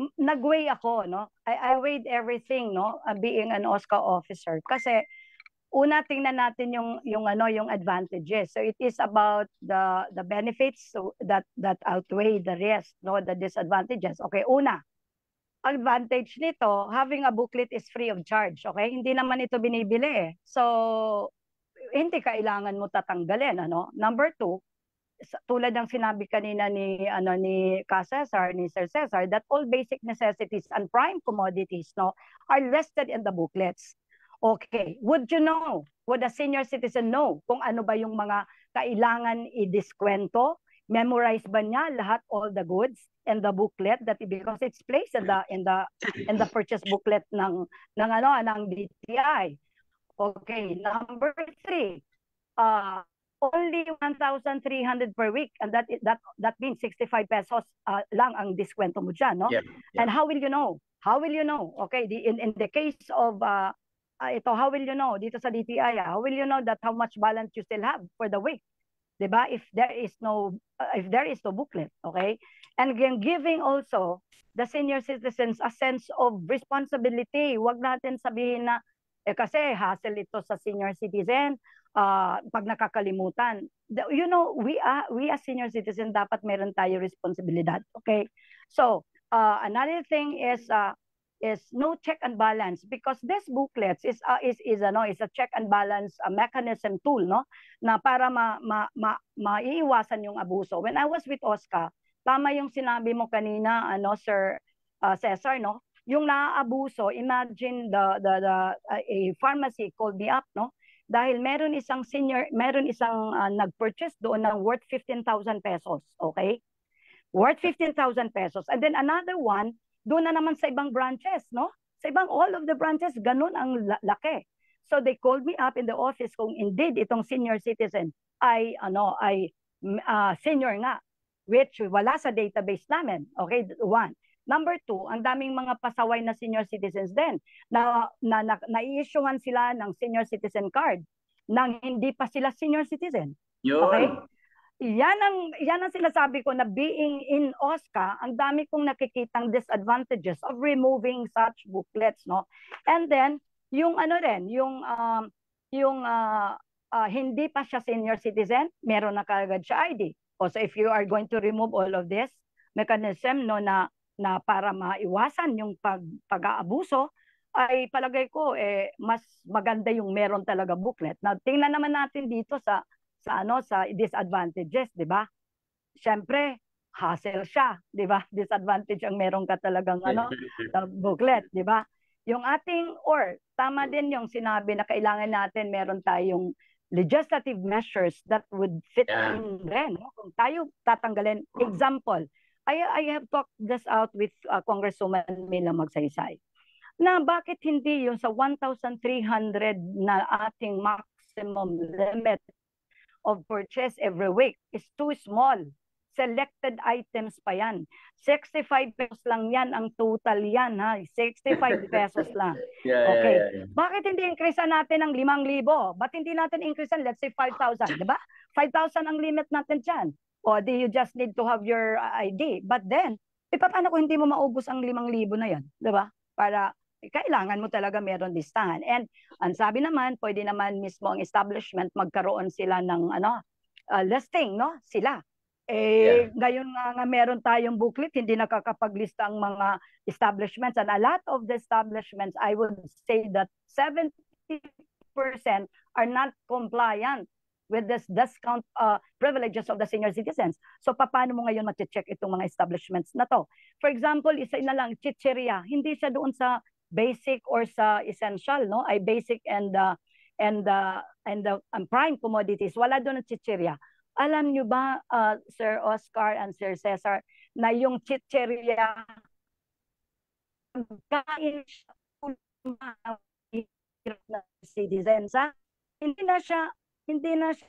nag-weigh ako, no? I weighed everything, no? Being an OSCA officer. Kasi una tingnan natin yung advantages. So it is about the benefits that outweigh the rest, no, the disadvantages. Okay, una, advantage nito, having a booklet is free of charge, okay? Hindi naman ito binibili eh. So hindi kailangan mo tatanggalin, ano? Number two, tulad ng sinabi kanina ni Cesar, ni Sir Cesar, that all basic necessities and prime commodities, no, are listed in the booklets. Okay, would a senior citizen know kung ano ba yung mga kailangan i-diskwento? Memorize ba niya lahat, all the goods in the booklet, that because it's placed in the purchase booklet ng DTI. Okay, number three, only 1,300 per week, and that means 65 pesos lang ang diskwento mo dyan, no?
Yeah.
And how will you know? Okay, in the case of how will you know dito sa DTI? How will you know that how much balance you still have for the week? Diba? If there is no booklet, okay? And again, giving also the senior citizens a sense of responsibility. Huwag natin sabihin na kasi hassle ito sa senior citizen pag nakakalimutan. We as senior citizen dapat meron tayo responsibilidad, okay? So another thing is no check and balance, because this booklets is a check and balance mechanism tool, no, na para maiiwasan yung abuso. When I was with OSCA, tama yung sinabi mo kanina, Sir Cesar, no, yung naaabuso. Imagine a pharmacy called me up, no, dahil meron isang nag-purchase doon ng worth 15,000 pesos, okay? Worth 15,000 pesos. And then another one doon na naman sa ibang branches, no? Sa ibang, all of the branches, ganun ang laki. So they called me up in the office kung indeed itong senior citizen ay senior nga, which wala sa database namin. Okay, one. Number two, ang daming mga pasaway na senior citizens din na i-issuehan sila ng senior citizen card nang hindi pa sila senior citizen.
Yun.
Okay? Yan ang sinasabi ko na being in OSCA, ang dami kong nakikitang disadvantages of removing such booklets, no? And then yung hindi pa siya senior citizen, meron na kaagad siya ID. So if you are going to remove all of this mechanism, no, na para maiwasan yung pag-aabuso, ay palagay ko mas maganda yung meron talaga booklet. Now tingnan naman natin dito sa disadvantages, 'di ba? Syempre, hassle siya, 'di ba? Disadvantage ang meron ka talagang booklet, 'di ba? Yung tama din yung sinabi na kailangan natin meron tayong legislative measures that would fit in rin. Kung tayo tatanggalin, example, I have talked this out with Congresswoman Mila Magsaysay, na bakit hindi yung sa 1,300 na ating maximum limit of purchase every week is too small. Selected items pa yan. 65 pesos lang yan ang total yan, ha? 65 pesos lang. Okay. Bakit hindi increasean natin ng 5,000? Ba't hindi natin increasean, let's say 5,000, di ba? 5,000 ang limit natin dyan. O do you just need to have your ID? But then, paano kung hindi mo maubos ang 5,000 na yan? Di ba? Para kailangan mo talaga meron listahan. And ang sabi naman, pwede naman mismo ang establishment magkaroon sila ng listing, no? Sila. Ngayon nga meron tayong booklet, hindi nakakapaglista ang mga establishments. And a lot of the establishments, I would say that 70% are not compliant with this discount privileges of the senior citizens. So paano mo ngayon ma-check itong mga establishments na to? For example, isa na lang, chicheria. Hindi siya doon sa basic or sa essential, no? Ay basic and prime commodities. Wala doon ang chicheria. Alam nyo ba, Sir Oscar and Sir Cesar, na yung chicheria kain na citizens, ha? Hindi na siya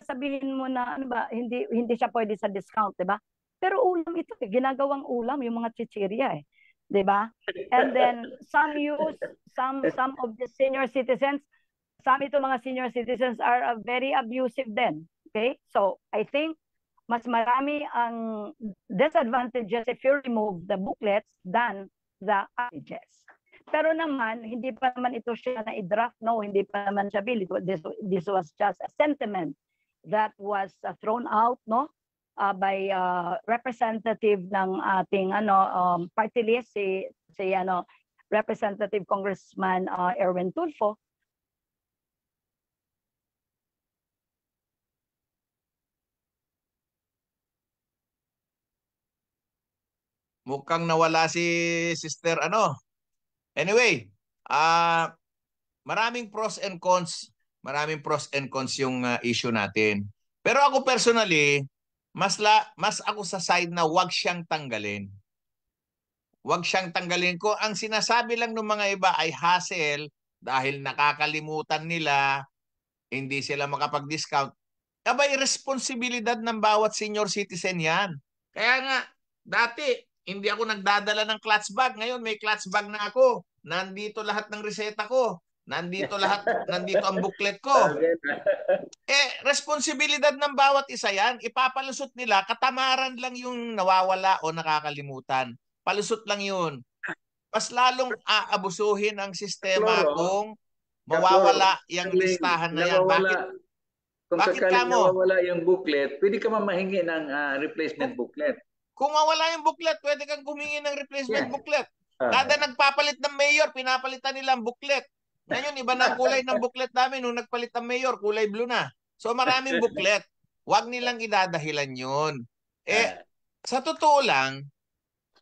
sabihin mo na ano ba, hindi siya pwede sa discount, 'di ba? Pero ulam ito, ginagawang ulam yung mga chichirya, 'di ba? And then some of the senior citizens, mga senior citizens are very abusive then. Okay? So, I think mas marami ang disadvantages if you remove the booklets than the advantages. Pero naman, hindi pa naman ito siya na i-draft, no? Hindi pa naman siya bill. This was just a sentiment that was thrown out, no? By representative ng ating party list, si Representative Congressman Erwin Tulfo.
Mukhang nawala si Sister Anyway, maraming pros and cons. Maraming pros and cons yung issue natin. Pero ako personally, mas ako sa side na wag siyang tanggalin. Wag siyang tanggalin ko. Ang sinasabi lang ng mga iba ay hassle dahil nakakalimutan nila, hindi sila makapag-discount. Abay, responsibilidad ng bawat senior citizen yan. Kaya nga, dati, hindi ako nagdadala ng clutch bag. Ngayon may clutch bag na ako. Nandito lahat ng reseta ko. Nandito ang booklet ko. Responsibilidad ng bawat isa yan. Ipapalusot nila, katamaran lang yung nawawala o nakakalimutan. Palusot lang yun. Mas lalong aabusuhin ang sistema kung mawawala yung listahan na yan.
Kung sakaling nawawala yung booklet, pwede ka mamahingi ng replacement booklet.
Kung mawala yung booklet, pwede kang humingi ng replacement booklet. Kada nagpapalit ng mayor, pinapalitan nila ang booklet. Ngayon, iba na ang kulay ng booklet namin. Nung nagpalit ng mayor, kulay blue na. So maraming booklet. Huwag nilang idadahilan yun. Sa totoo lang,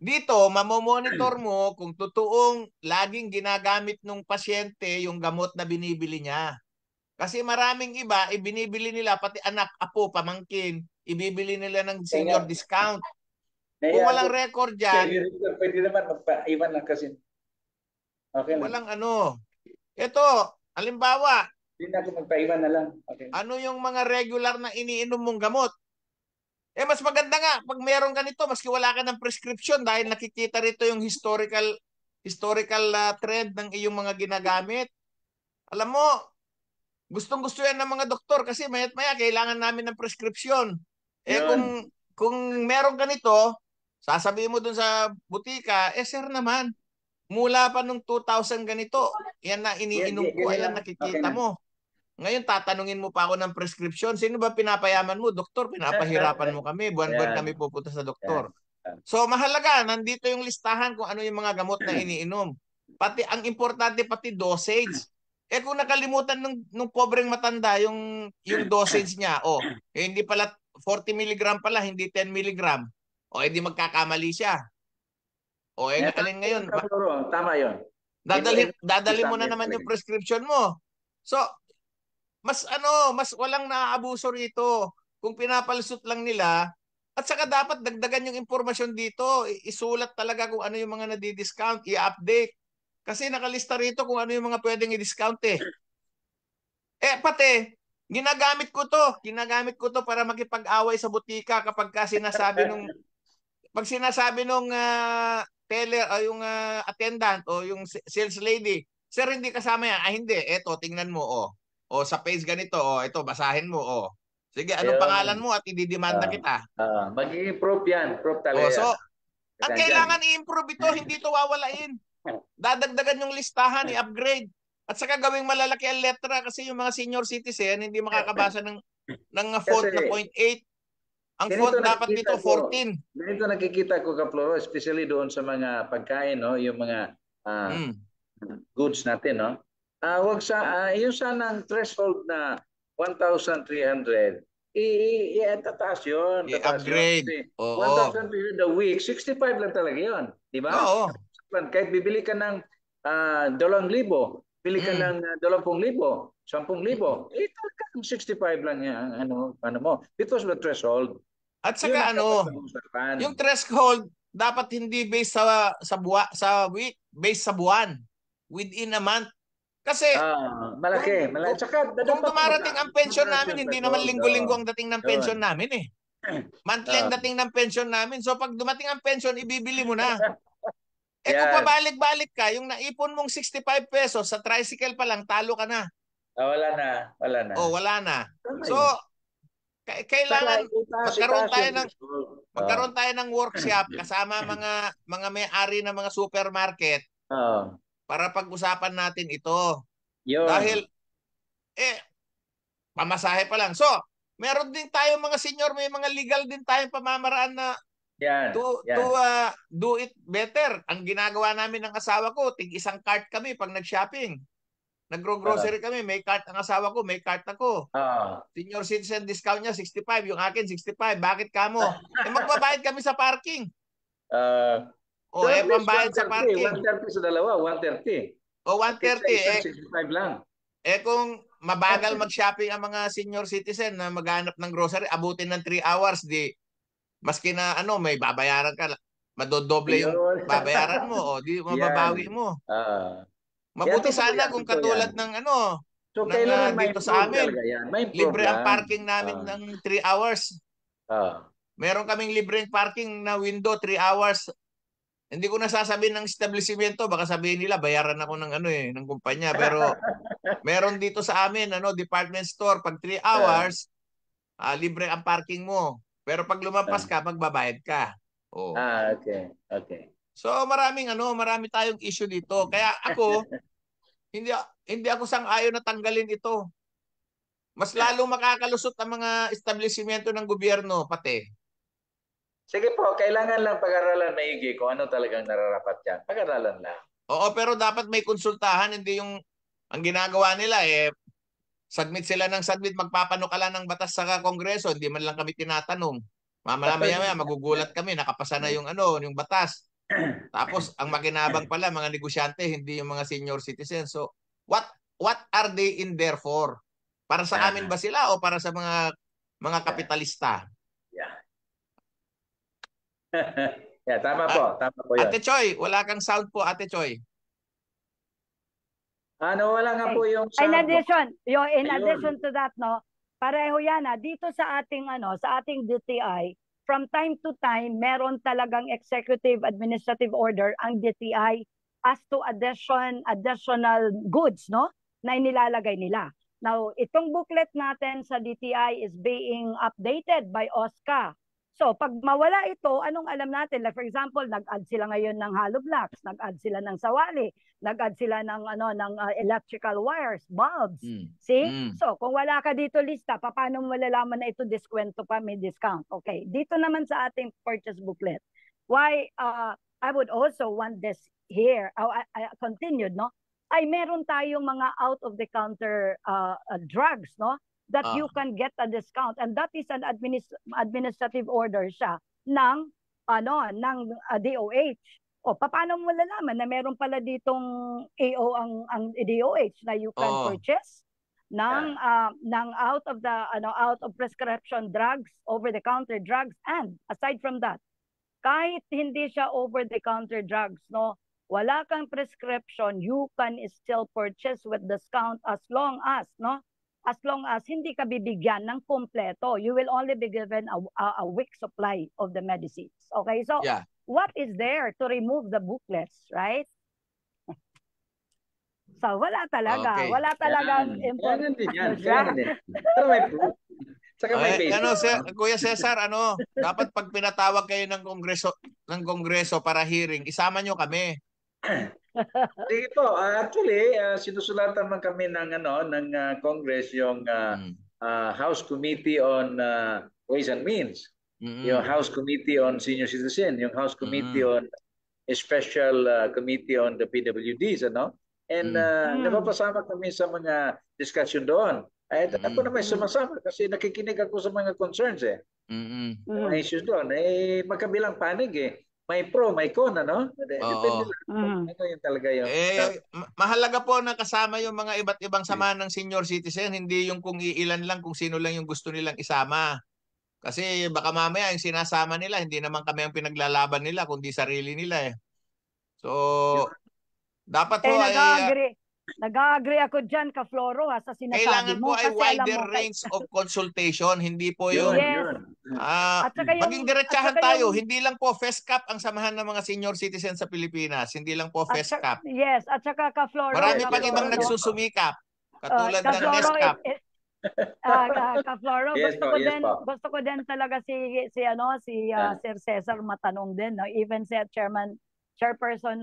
dito, mamomonitor mo kung totoong laging ginagamit ng pasyente yung gamot na binibili niya. Kasi maraming iba, ibinibili nila, pati anak, apo, pamangkin, ibibili nila ng senior discount. Kung walang record dyan,
pwede naman magpa-iwan lang kasi. Okay,
walang Ito, halimbawa,
hindi na ako magpa-iwan na lang. Okay.
Ano yung mga regular na iniinom mong gamot? Mas maganda nga, pag meron ka nito, maski wala ka ng prescription dahil nakikita rito yung historical trend ng iyong mga ginagamit. Alam mo, gustong-gusto yan ng mga doktor kasi mayat-maya kailangan namin ng prescription. Kung meron ka nito, sasabihin mo dun sa butika, sir naman, mula pa nung 2000 ganito, yan na iniinom ko, ayan nakikita mo. Ngayon, tatanungin mo pa ako ng prescription. Sino ba pinapayaman mo? Doktor, pinapahirapan mo kami. Buwan-buwan kami pupunta sa doktor. So, mahalaga, nandito yung listahan kung ano yung mga gamot na iniinom. Pati, ang importante, pati dosage. Kung nakalimutan nung pobreng matanda yung dosage niya, hindi pala 40 mg pala, hindi 10 mg. Hindi magkakamali siya. Alin ngayon?
Tama yun.
Dadalhin mo na naman yung prescription mo. So, mas walang naaabuso rito. Kung pinapalusot lang nila, at saka dapat dagdagan yung impormasyon dito. Isulat talaga kung ano yung mga nadi-discount, i-update. Kasi nakalista rito kung ano yung mga pwedeng i-discount pati, ginagamit ko to para makipag-away sa butika kapag sinasabi nung teller o yung attendant o yung sales lady, sir, hindi kasama yan. Hindi. Eto, tingnan mo, sa page ganito, ito, basahin mo, Sige, anong pangalan mo at ididemanda kita.
Magiging proof yan. Proof talaga.
So, ang kailangan i-improve ito, hindi ito wawalain. Dadagdagan yung listahan, i-upgrade. At saka gawing malalaki ang letra kasi yung mga senior citizen hindi makakabasa ng font na
Kasi
0.8. Ang
ganito
font dapat
nakikita
dito
ko,
14.
ganito nakikita ko, Kaploro, especially doon sa mga pagkain, no? Yung mga goods natin, no? Wag sa yung sanang threshold na 1,300, tataas yun, tataas yun.
I-upgrade.
Kasi
Oo.
1,300 a week, 65 lang talaga yun, di ba?
Oo.
Kahit bibili ka ng 2,000, bili ka ng 20,000, 10,000, talagang 65 lang yan, ano mo, because of the threshold.
At saka yung threshold dapat hindi based sa week, based sa buwan, within a month. Kasi
malaki. Tsaka,
kung dumarating ang pension namin, hindi naman linggo-linggo ang dating ng pension namin eh. Monthly ang dating ng pension namin. So pag dumating ang pension, ibibili mo na. Kung pabalik-balik ka, yung naipon mong 65 pesos sa tricycle pa lang, talo ka na.
Wala na.
Wala na. So, kailangan magkaroon tayo ng workshop kasama mga may-ari ng mga supermarket para pag-usapan natin ito. Dahil pamasahe pa lang. So, meron din tayo mga senior, may mga legal din tayong pamamaraan na to do it better. Ang ginagawa namin ng asawa ko, tig-isang cart kami pag nag-shopping. Nagro-grocery kami, may cart ang asawa ko, may cart ako. Senior citizen discount niya 65, yung akin 65. Bakit kamo? Magbabayad kami sa parking. Pambayad sa parking.
130 sa dalawa, 130.
130.
65 lang.
Kung mabagal mag-shopping ang mga senior citizen na maghanap ng grocery, abutin ng 3 hours, di maski na may babayaran ka, madodoble yung babayaran mo, di mababawi mo. Mabuti sana kung katulad ng dito sa amin, libre ang parking namin ng 3 hours. Meron kaming libreng parking na window 3 hours. Hindi ko nasasabihin ng establishmento, baka sabihin nila bayaran ako ng ng kumpanya, pero meron dito sa amin department store pag 3 hours libre ang parking mo. Pero pag lumampas ka, magbabayad ka.
Okay.
So marami tayong issue dito. Kaya ako hindi ako sang-ayon na tanggalin ito. Mas lalong makakalusot ang mga establishmento ng gobyerno pati.
Sige po, kailangan lang pag-aralan maigi kung ano talagang nararapat yan. Pag-aralan lang.
Oo, pero dapat may konsultahan, hindi yung ang ginagawa nila submit sila ng submit, magpapanukala ng batas sa Kongreso, hindi man lang kami tinatanong. Mamaya magugulat kami, nakapasa na yung batas. Tapos ang makinabang pala mga negosyante, hindi yung mga senior citizens. So what are they in there for? Para sa amin ba sila o para sa mga kapitalista?
Tama po yun.
Ate Choy, wala kang sound po, Ate Choy.
Wala nga po yung sound.
In addition to that, pareho yan dito sa ating DTI, from time to time, meron talagang executive administrative order ang DTI as to additional goods, na inilalagay nila. Now, itong booklet natin sa DTI is being updated by OSCA. So, pag mawala ito, anong alam natin? Like for example, nag-add sila ngayon ng hollow blocks, nag-add sila ng sawali, nag-add sila ng electrical wires, bulbs. See? So, kung wala ka dito lista, paano mo malalaman na ito diskwento pa, may discount? Okay. Dito naman sa ating purchase booklet. Why I would also want this here, continued, ay meron tayong mga out-of-the-counter drugs, that you can get a discount, and that is an administrative order siya ng DOH. Paano mo malalaman na meron pala ditong AO ang DOH na you can purchase ng out of prescription drugs, over the counter drugs, and aside from that, kahit hindi siya over the counter drugs, wala kang prescription, you can still purchase with discount as long as hindi ka bibigyan ng kompleto. You will only be given a week supply of the medicines. Okay? So, what is there to remove the booklets, right? So, wala talaga. Okay. Wala talagang important.
Kuya Cesar, dapat pag pinatawag kayo ng Kongreso para hearing, isama nyo kami.
Sige po, actually, sinusulatan man kami ng Congress yung House Committee on Ways and Means, yung House Committee on Senior Citizen, yung House Committee on Special Committee on the PWDs, ano? And napapasama kami sa mga discussion doon. Ako na may sumasama kasi nakikinig ako sa mga concerns mga issues doon. Magkabilang panig May pro, may con, ano? Depende lang. Ano yung talaga yung...
Mahalaga po na kasama yung mga iba't ibang samahan ng senior citizen, hindi yung kung iilan lang, kung sino lang yung gusto nilang isama. Kasi baka mamaya yung sinasama nila, hindi naman kami ang pinaglalaban nila, kundi sarili nila So, dapat po ay...
Nag-agree ako dyan, Ka-Floro, sa sinasabi
kailangan
mo.
po ay wider range of consultation, hindi po yung... maging diretsahan tayo, hindi lang po FESCAP ang samahan ng mga senior citizens sa Pilipinas, hindi lang po FESCAP.
Yes, at saka Ka-Floro.
Marami pang ibang nagsusumikap, katulad ng NESCAP.
Ka-Floro, gusto ko din talaga si Sir Cesar matanong din, no? Even si Chairperson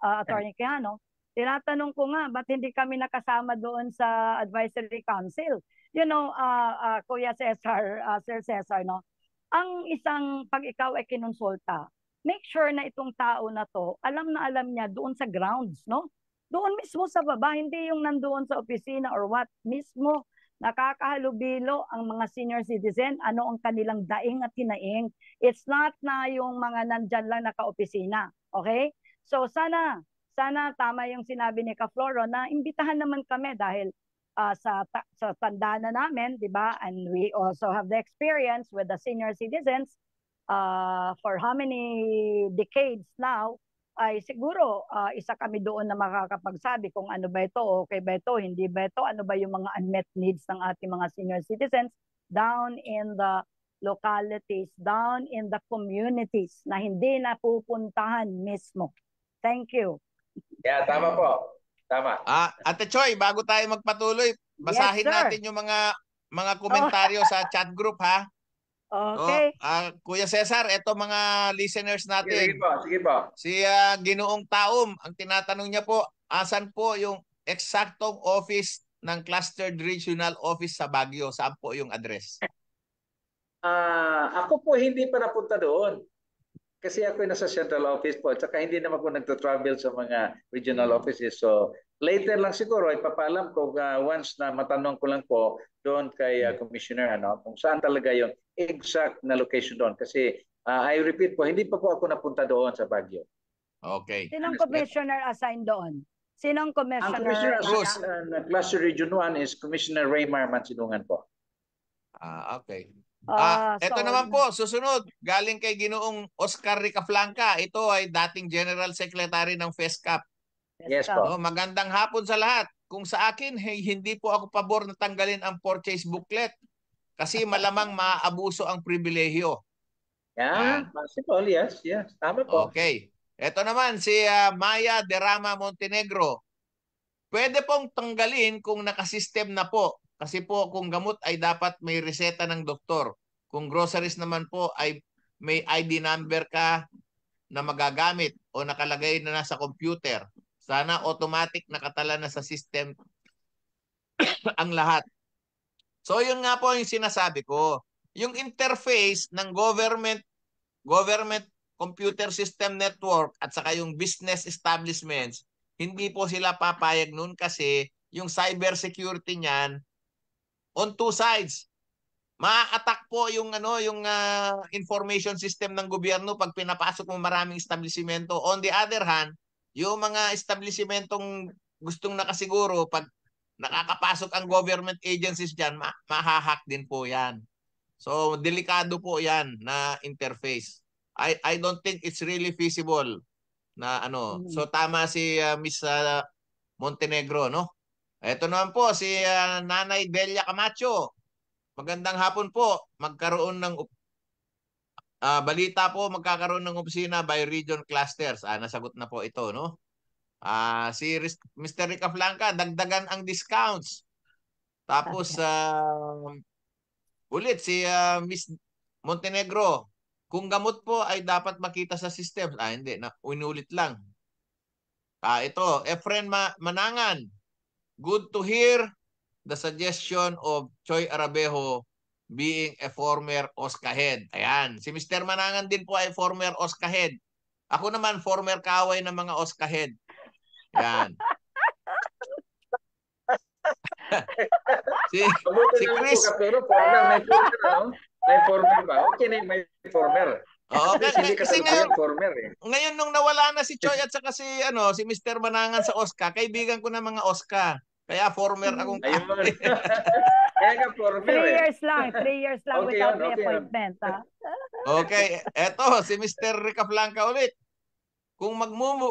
Attorney Quijano. Tinatanong ko nga, ba't hindi kami nakasama doon sa Advisory Council? You know, Kuya Cesar, Sir Cesar, no? Ang pag ikaw ay kinonsulta, make sure na itong tao na to, alam na alam niya doon sa grounds, no? Doon mismo sa baba, hindi yung nandoon sa opisina or what, mismo nakakahalubilo ang mga senior citizen, ano ang kanilang daing at hinaing. It's not na yung mga nandyan lang naka-opisina, okay? So sana tama yung sinabi ni Ka-Floro na imbitahan naman kami dahil sa tanda na namin, di ba? And we also have the experience with the senior citizens for how many decades now, ay siguro isa kami doon na makakapagsabi kung ano ba ito, okay ba ito, hindi ba ito, ano ba yung mga unmet needs ng ating mga senior citizens down in the localities, down in the communities na hindi napupuntahan mismo. Thank you.
Yeah, tama po. Tama.
Ate Choy, bago tayo magpatuloy, basahin natin yung mga komentaryo sa chat group, ha?
Okay.
Kuya Cesar, ito mga listeners natin.
Sige po.
Si Ginoong Taom, ang tinatanong niya po, asan po yung eksaktong office ng Clustered Regional Office sa Baguio? Saan po yung address?
Ako po hindi pa napunta doon. Kasi ako ay nasa central office po, at saka hindi naman po nagto-travel sa mga regional offices. So later lang siguro ipapaalam ko once na matanong ko lang po doon kay Commissioner kung saan talaga yung exact na location doon. Kasi I repeat po, hindi pa po ako napunta doon sa Baguio.
Okay.
Sinong commissioner assigned doon? Sinong commissioner?
Ang commissioner assigned ng Cluster Region 1 is Commissioner Raymar Mansinungan po.
Okay. Ito naman po, susunod, galing kay Ginoong Oscar Ricaflanca. Ito ay dating General Secretary ng FESCAP.
Yes po.
Magandang hapon sa lahat. Kung sa akin, hindi po ako pabor na tanggalin ang purchase booklet kasi malamang maaabuso ang pribilehyo.
Yeah, possible. Yes. Tama po.
Okay. Ito naman, si Maya Derama Montenegro. Pwede pong tanggalin kung nakasystem na po. Kasi po kung gamot ay dapat may reseta ng doktor. Kung groceries naman po ay may ID number ka na magagamit o nakalagay na sa computer. Sana automatic nakatala na sa system ang lahat. So yun nga po yung sinasabi ko. Yung interface ng government computer system network at saka yung business establishments, hindi po sila papayag nun kasi yung cyber security niyan on two sides. Ma-attack po yung information system ng gobyerno pag pinapasok mo maraming establishmento. On the other hand, yung mga establishmentong gustong nakasiguro pag nakakapasok ang government agencies diyan, mahahack din po 'yan. So delikado po 'yan na interface. I don't think it's really feasible na So tama si Miss Montenegro, no? Ito naman po si Nanay Delia Camacho. Magandang hapon po. Magkaroon ng balita po, magkakaroon ng opisina by region clusters. Nasagot na po ito, no? Si Mr. Ricaflanca, dagdagan ang discounts. Tapos ulit si Miss Montenegro, kung gamot po ay dapat makita sa system. Hindi, inulit lang. Ito, Efren Manangan. Good to hear the suggestion of Choi Arabejo being a former OSCA head. Ayan. Si Mr. Manangan din po ay former OSCA head. Ako naman, former kaway ng mga OSCA head. Ayan. si Chris.
Pero former, may former, no? May former ba? Okay na may former.
Oo, kasi ngayon,
former, eh.
Ngayon nung nawala na si Choi at saka si Mr. Manangan sa OSCA, kaibigan ko na mga OSCA. Kaya former akong
Ayun. Kaya nga former
3 years lang. 3 years lang
Okay
without
yun, okay
reappointment. Ha?
Okay, eto si Mr. Rica Blanca ulit. Kung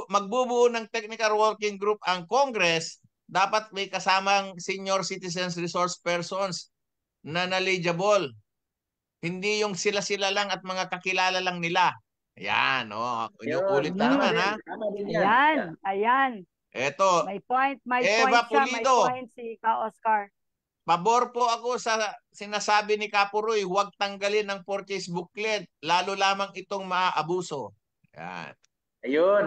magbubuo ng technical working group ang Congress, dapat may kasamang senior citizens resource persons na knowledgeable. Hindi yung sila-sila lang at mga kakilala lang nila. Ayan, inuulit na naman, ha?
Ayan.
Eto,
May point
Eva
siya.
Pulido.
May point si Ka Oscar.
Pabor po ako sa sinasabi ni Kapuroy, huwag tanggalin ang purchase booklet, lalo lamang itong maaabuso. Ayan.
Ayun.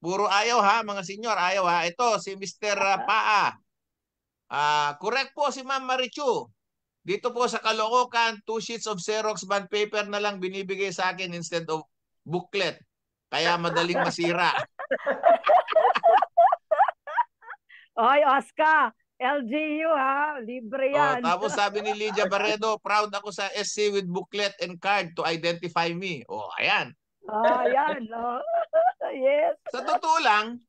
Puro ayaw ha, mga senyor, ayaw ha. Ito, si Mr. Paa. Correct po si Ma'am Marichu. Dito po sa Caloocan, 2 sheets of Xerox bond paper na lang binibigay sa akin instead of booklet. Kaya madaling masira.
Oy, Oscar, LGU ha, libre yan.
Tapos sabi ni Lydia Barredo, proud ako sa SC with booklet and card to identify me. Ayan.
Ayan. Yes.
Sa totoo lang,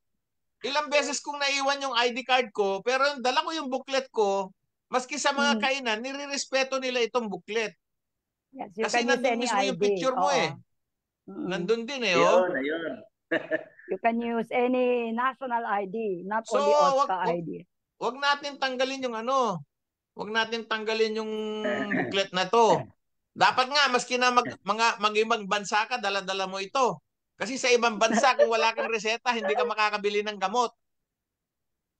ilang beses kong naiwan yung ID card ko, pero dala ko yung booklet ko, maski sa mga kainan, nirirespeto nila itong booklet.
Yes,
kasi nandun mismo yung picture mo eh. Nandun din eh.
Ayun.
You can use any national ID, not only OSCA ID.
Wag natin tanggalin yung Wag natin tanggalin yung booklet na to. Dapat nga, maski na mag-ibang bansa ka, dala-dala mo ito. Kasi sa ibang bansa, kung wala kang reseta, hindi ka makakabili ng gamot.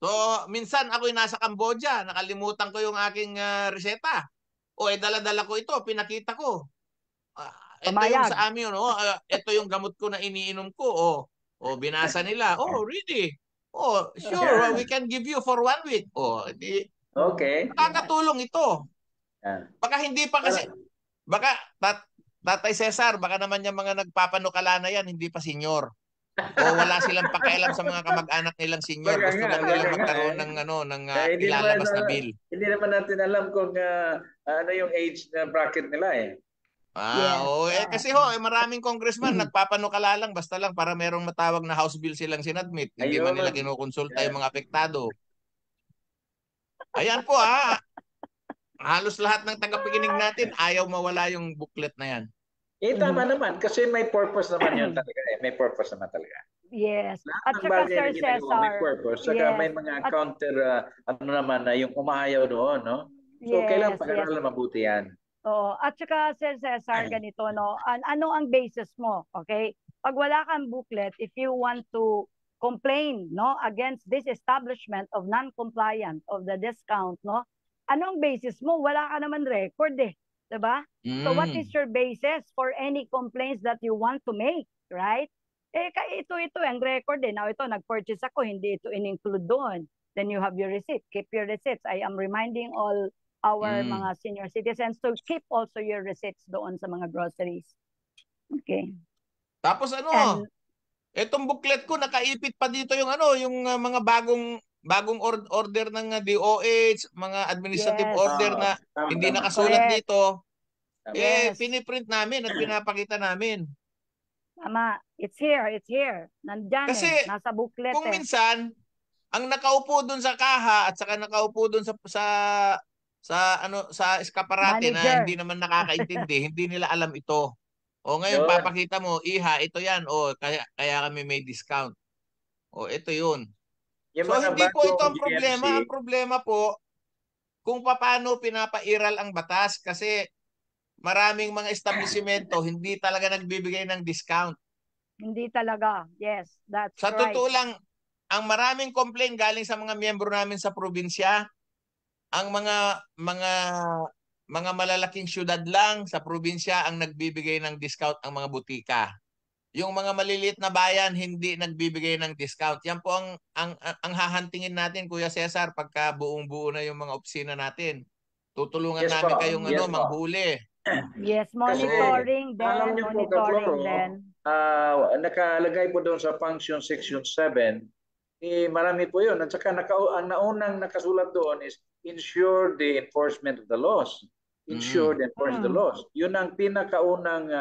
So, minsan ako'y nasa Cambodia, nakalimutan ko yung aking reseta. Dala-dala ko ito, pinakita ko. Ito yung sa amin, ito yung gamot ko na iniinom ko. Binasa nila. Really? Sure, we can give you for 1 week.
Okay.
Nakakatulong ito. Baka hindi pa kasi, baka, Tatay Cesar, baka naman yung mga nagpapanukala na yan, hindi pa senyor. Wala silang pakialam sa mga kamag-anak nilang senior. Gusto lang nilang magkaroon ng ilalabas na bill.
Hindi naman natin alam kung ano yung age na bracket nila eh.
Kasi maraming congressman nagpapanukala lang basta lang para merong matawag na House bill silang sinadmit. Hindi man nila kinukonsulta yung mga apektado. Ayan po halos lahat ng tagapakinig natin ayaw mawala yung booklet na yan.
Tama naman kasi may purpose naman yun talaga eh. May purpose naman talaga.
Yes. At saka Sir Cesar.
May purpose. Saka may mga counter naman na yung umayaw doon, no? So kailangan pag-aralan mabuti yan.
At saka Sir Cesar, ganito, no? Ano ang basis mo? Okay? Pag wala kang booklet, if you want to complain, no, against this establishment of non-compliance of the discount, no? Anong basis mo? Wala ka naman record eh. Diba? So what is your basis for any complaints that you want to make, right? Ito ang record eh. Now ito, nag-purchase ako, hindi ito in-include doon. Then you have your receipt. Keep your receipts. I am reminding all our mga senior citizens to keep also your receipts doon sa mga groceries. Okay.
Tapos itong booklet ko, nakaipit pa dito yung yung mga bagong order ng DOH, mga administrative order na hindi nakasulat dito. Piniprint namin at pinapakita namin.
Tama. It's here. Nandyan
kasi
nasa booklet
kung minsan, ang nakaupo dun sa kaha at saka nakaupo dun sa eskaparate
manager
na hindi naman nakakaintindi, hindi nila alam ito. Ngayon papakita mo, ito yan. Kaya kami may discount. Ito yun. So hindi po ito ang problema. Ang problema po kung paano pinapairal ang batas kasi maraming mga establishmento hindi talaga nagbibigay ng discount.
Hindi talaga. Yes, that's
right. Sa totoo lang, ang maraming complaint galing sa mga miyembro namin sa probinsya, ang mga malalaking syudad lang sa probinsya ang nagbibigay ng discount ang mga butika. yung mga maliliit na bayan hindi nagbibigay ng discount. Yan po ang hahantingin natin, Kuya Cesar, pagka buong-buo na yung mga opisina natin. Tutulungan
Yes
namin
po.
kayong
Yes po.
manghuli.
Yes,
Kasi
monitoring
alam
din,
niyo po,
monitoring
Kakloro,
din.
nakalagay po doon sa function section 7, marami po yun. At saka ang naunang nakasulat doon is ensure the enforcement of the laws. Ensure the enforcement of the laws. Yun ang pinakaunang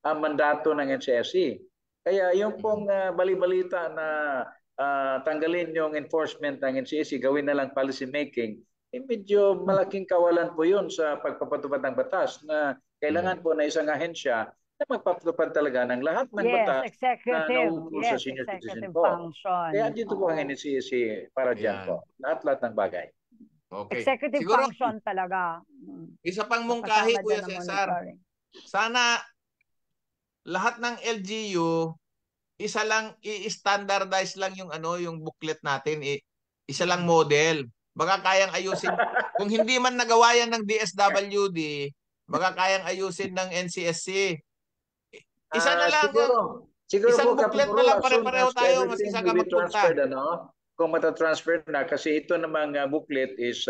mandato ng NCSC. Kaya yung pong bali-balita na tanggalin yung enforcement ng NCSC, gawin na lang policy making, medyo malaking kawalan po yun sa pagpapatupad ng batas na kailangan po na isang ahensya na magpapatupad talaga ng lahat ng batas na nauukol sa senior citizen po.
Function.
Kaya dito po ang NCSC para dyan po. Lahat-lahat ng bagay.
Okay.
Executive
Siguro,
function talaga.
Isa pang mungkahi, Kuya Cesar. Sana lahat ng LGU, isa lang i-standardize lang yung yung booklet natin, isa lang model. Baka kayang ayusin. Kung hindi man nagawa yan ng DSWD, baka kayang ayusin ng NCSC. Isa na lang.
Siguro
isang
po,
booklet na lang, pare-pareho tayo, mas isa ka magpunta.
Kung matatransfer na, kasi ito namang booklet is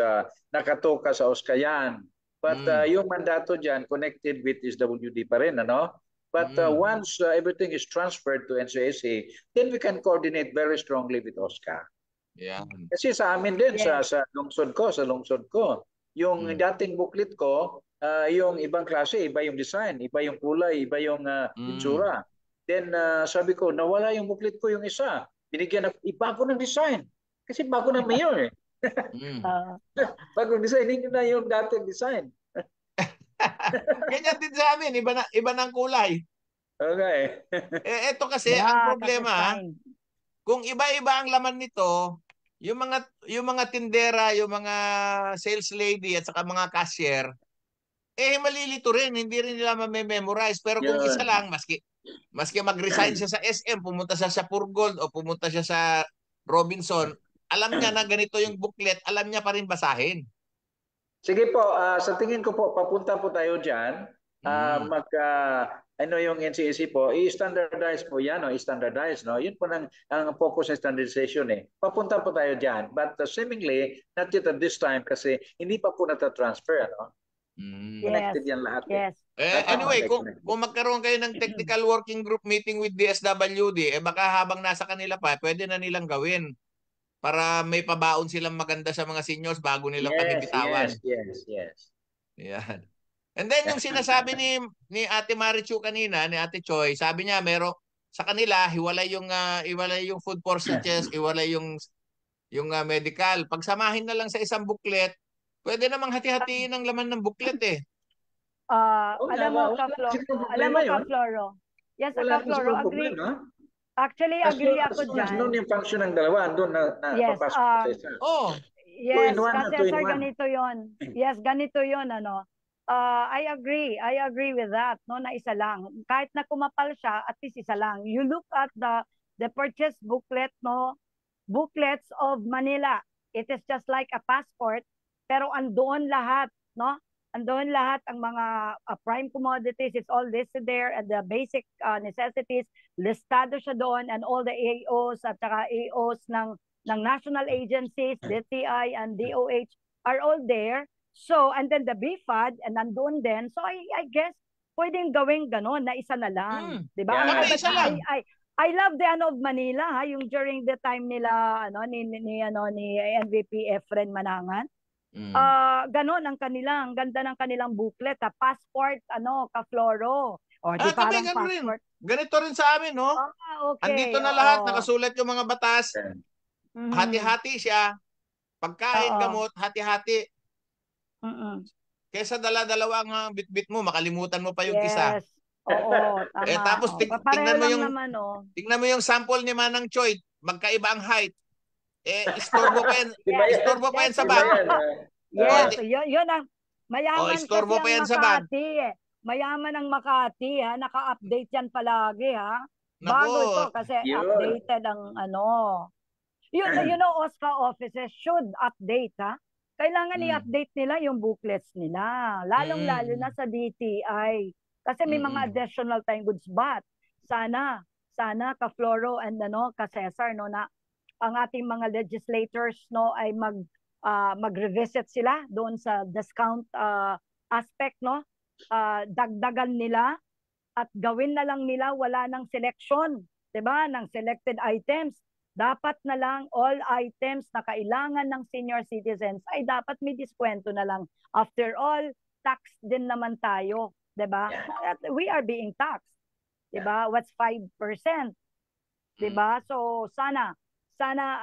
nakatoka sa OSCAyan. But yung mandato dyan, connected with SWD pa rin, But once everything is transferred to NCSC, then we can coordinate very strongly with OSCA.
Yeah.
Kasi sa amin din, sa lungsod ko, yung dating booklet ko, yung ibang klase, iba yung design, iba yung kulay, iba yung itsura. Then sabi ko, nawala yung booklet ko yung isa. Binigyan ng iba ko ng design. Kasi bago na mayor bagong design, hindi na yung dating design.
Ganyan din sa amin, iba ng kulay.
Okay.
Ito kasi, ang problema, kung iba-iba ang laman nito, yung mga tindera, yung mga sales lady at saka mga cashier, malilito rin, hindi rin nila ma-memorize. Pero kung isa lang, maski mag-resign siya sa SM, pumunta siya sa Purgold o pumunta siya sa Robinson, alam niya na ganito yung booklet, alam niya pa rin basahin.
Sige po, sa tingin ko po, papunta po tayo dyan. Yung NCSC po, i-standardize po yan, i-standardize, Yun po ang focus ng standardization Papunta po tayo dyan. But seemingly, not yet at this time kasi hindi pa po nata-transfer, Connected yan lahat.
Yes.
Anyway, kung magkaroon kayo ng technical working group meeting with DSWD, baka habang nasa kanila pa, pwede na nilang gawin para may pabaon silang maganda sa mga seniors bago nilang pagbibitawan.
Yes.
Yan. And then yung sinasabi ni Ate Marichu kanina, ni Ate Choi, sabi niya sa kanila hiwalay yung food forfeitures, hiwalay yung medical. Pagsamahin na lang sa isang booklet, pwede namang hati-hatiin ang laman ng booklet
Alam mo, Ka-Floro. Yes, Ka-Floro, agree. Actually, agree ako dyan.
Doon yung function ng dalawa, doon na papasok sa isa.
Yes, kasi sir, ganito yun. Yes, ganito yun, I agree with that, na isa lang. Kahit na kumapal siya, at least isa lang. You look at the purchase booklet, booklets of Manila. It is just like a passport, pero andoon lahat, Andoon lahat ang mga prime commodities, it's all listed there, and the basic necessities, listado siya doon, and all the AOs at saka AOs ng national agencies, DTI and DOH are all there. So, and then the BFAD, and nandoon din. So, I guess, pwedeng gawing ganon na isa na lang. Diba?
Isa lang.
I love the of Manila, yung during the time nila, ni MVP Efren Manangan. Ganon ang ganda ng kanilang booklet, passport, Ka-Floro.
Kami passport. Ganito rin sa amin, Okay. Andito na lahat, nakasulat yung mga batas. Hati-hati siya. Pagkain, gamot, hati-hati. Kesa dala-dalawang bitbit mo, makalimutan mo pa yung isa.
Oo, tama.
Tapos tingnan mo yung sample ni Manang Choi, magkaiba ang height. Istorbo pa yan sa bag.
Yes, yun ang mayaman kasi
ang
Makati. Mayaman ang Makati, naka-update yan palagi, Bago ito kasi updated ang OSCA offices should update, Kailangan i-update nila yung booklets nila. Lalong-lalo na sa DTI. Kasi may mga additional time goods. But sana ka Floro and ka Cesar na ang ating mga legislators ay mag-revisit sila doon sa discount aspect dagdagan nila at gawin na lang nila wala ng selection, 'di ba? Ng selected items. Dapat na lang all items na kailangan ng senior citizens ay dapat may diskwento na lang. After all, taxed din naman tayo, 'di ba? We are being taxed. 'Di ba? What's 5%? 'Di ba? So sana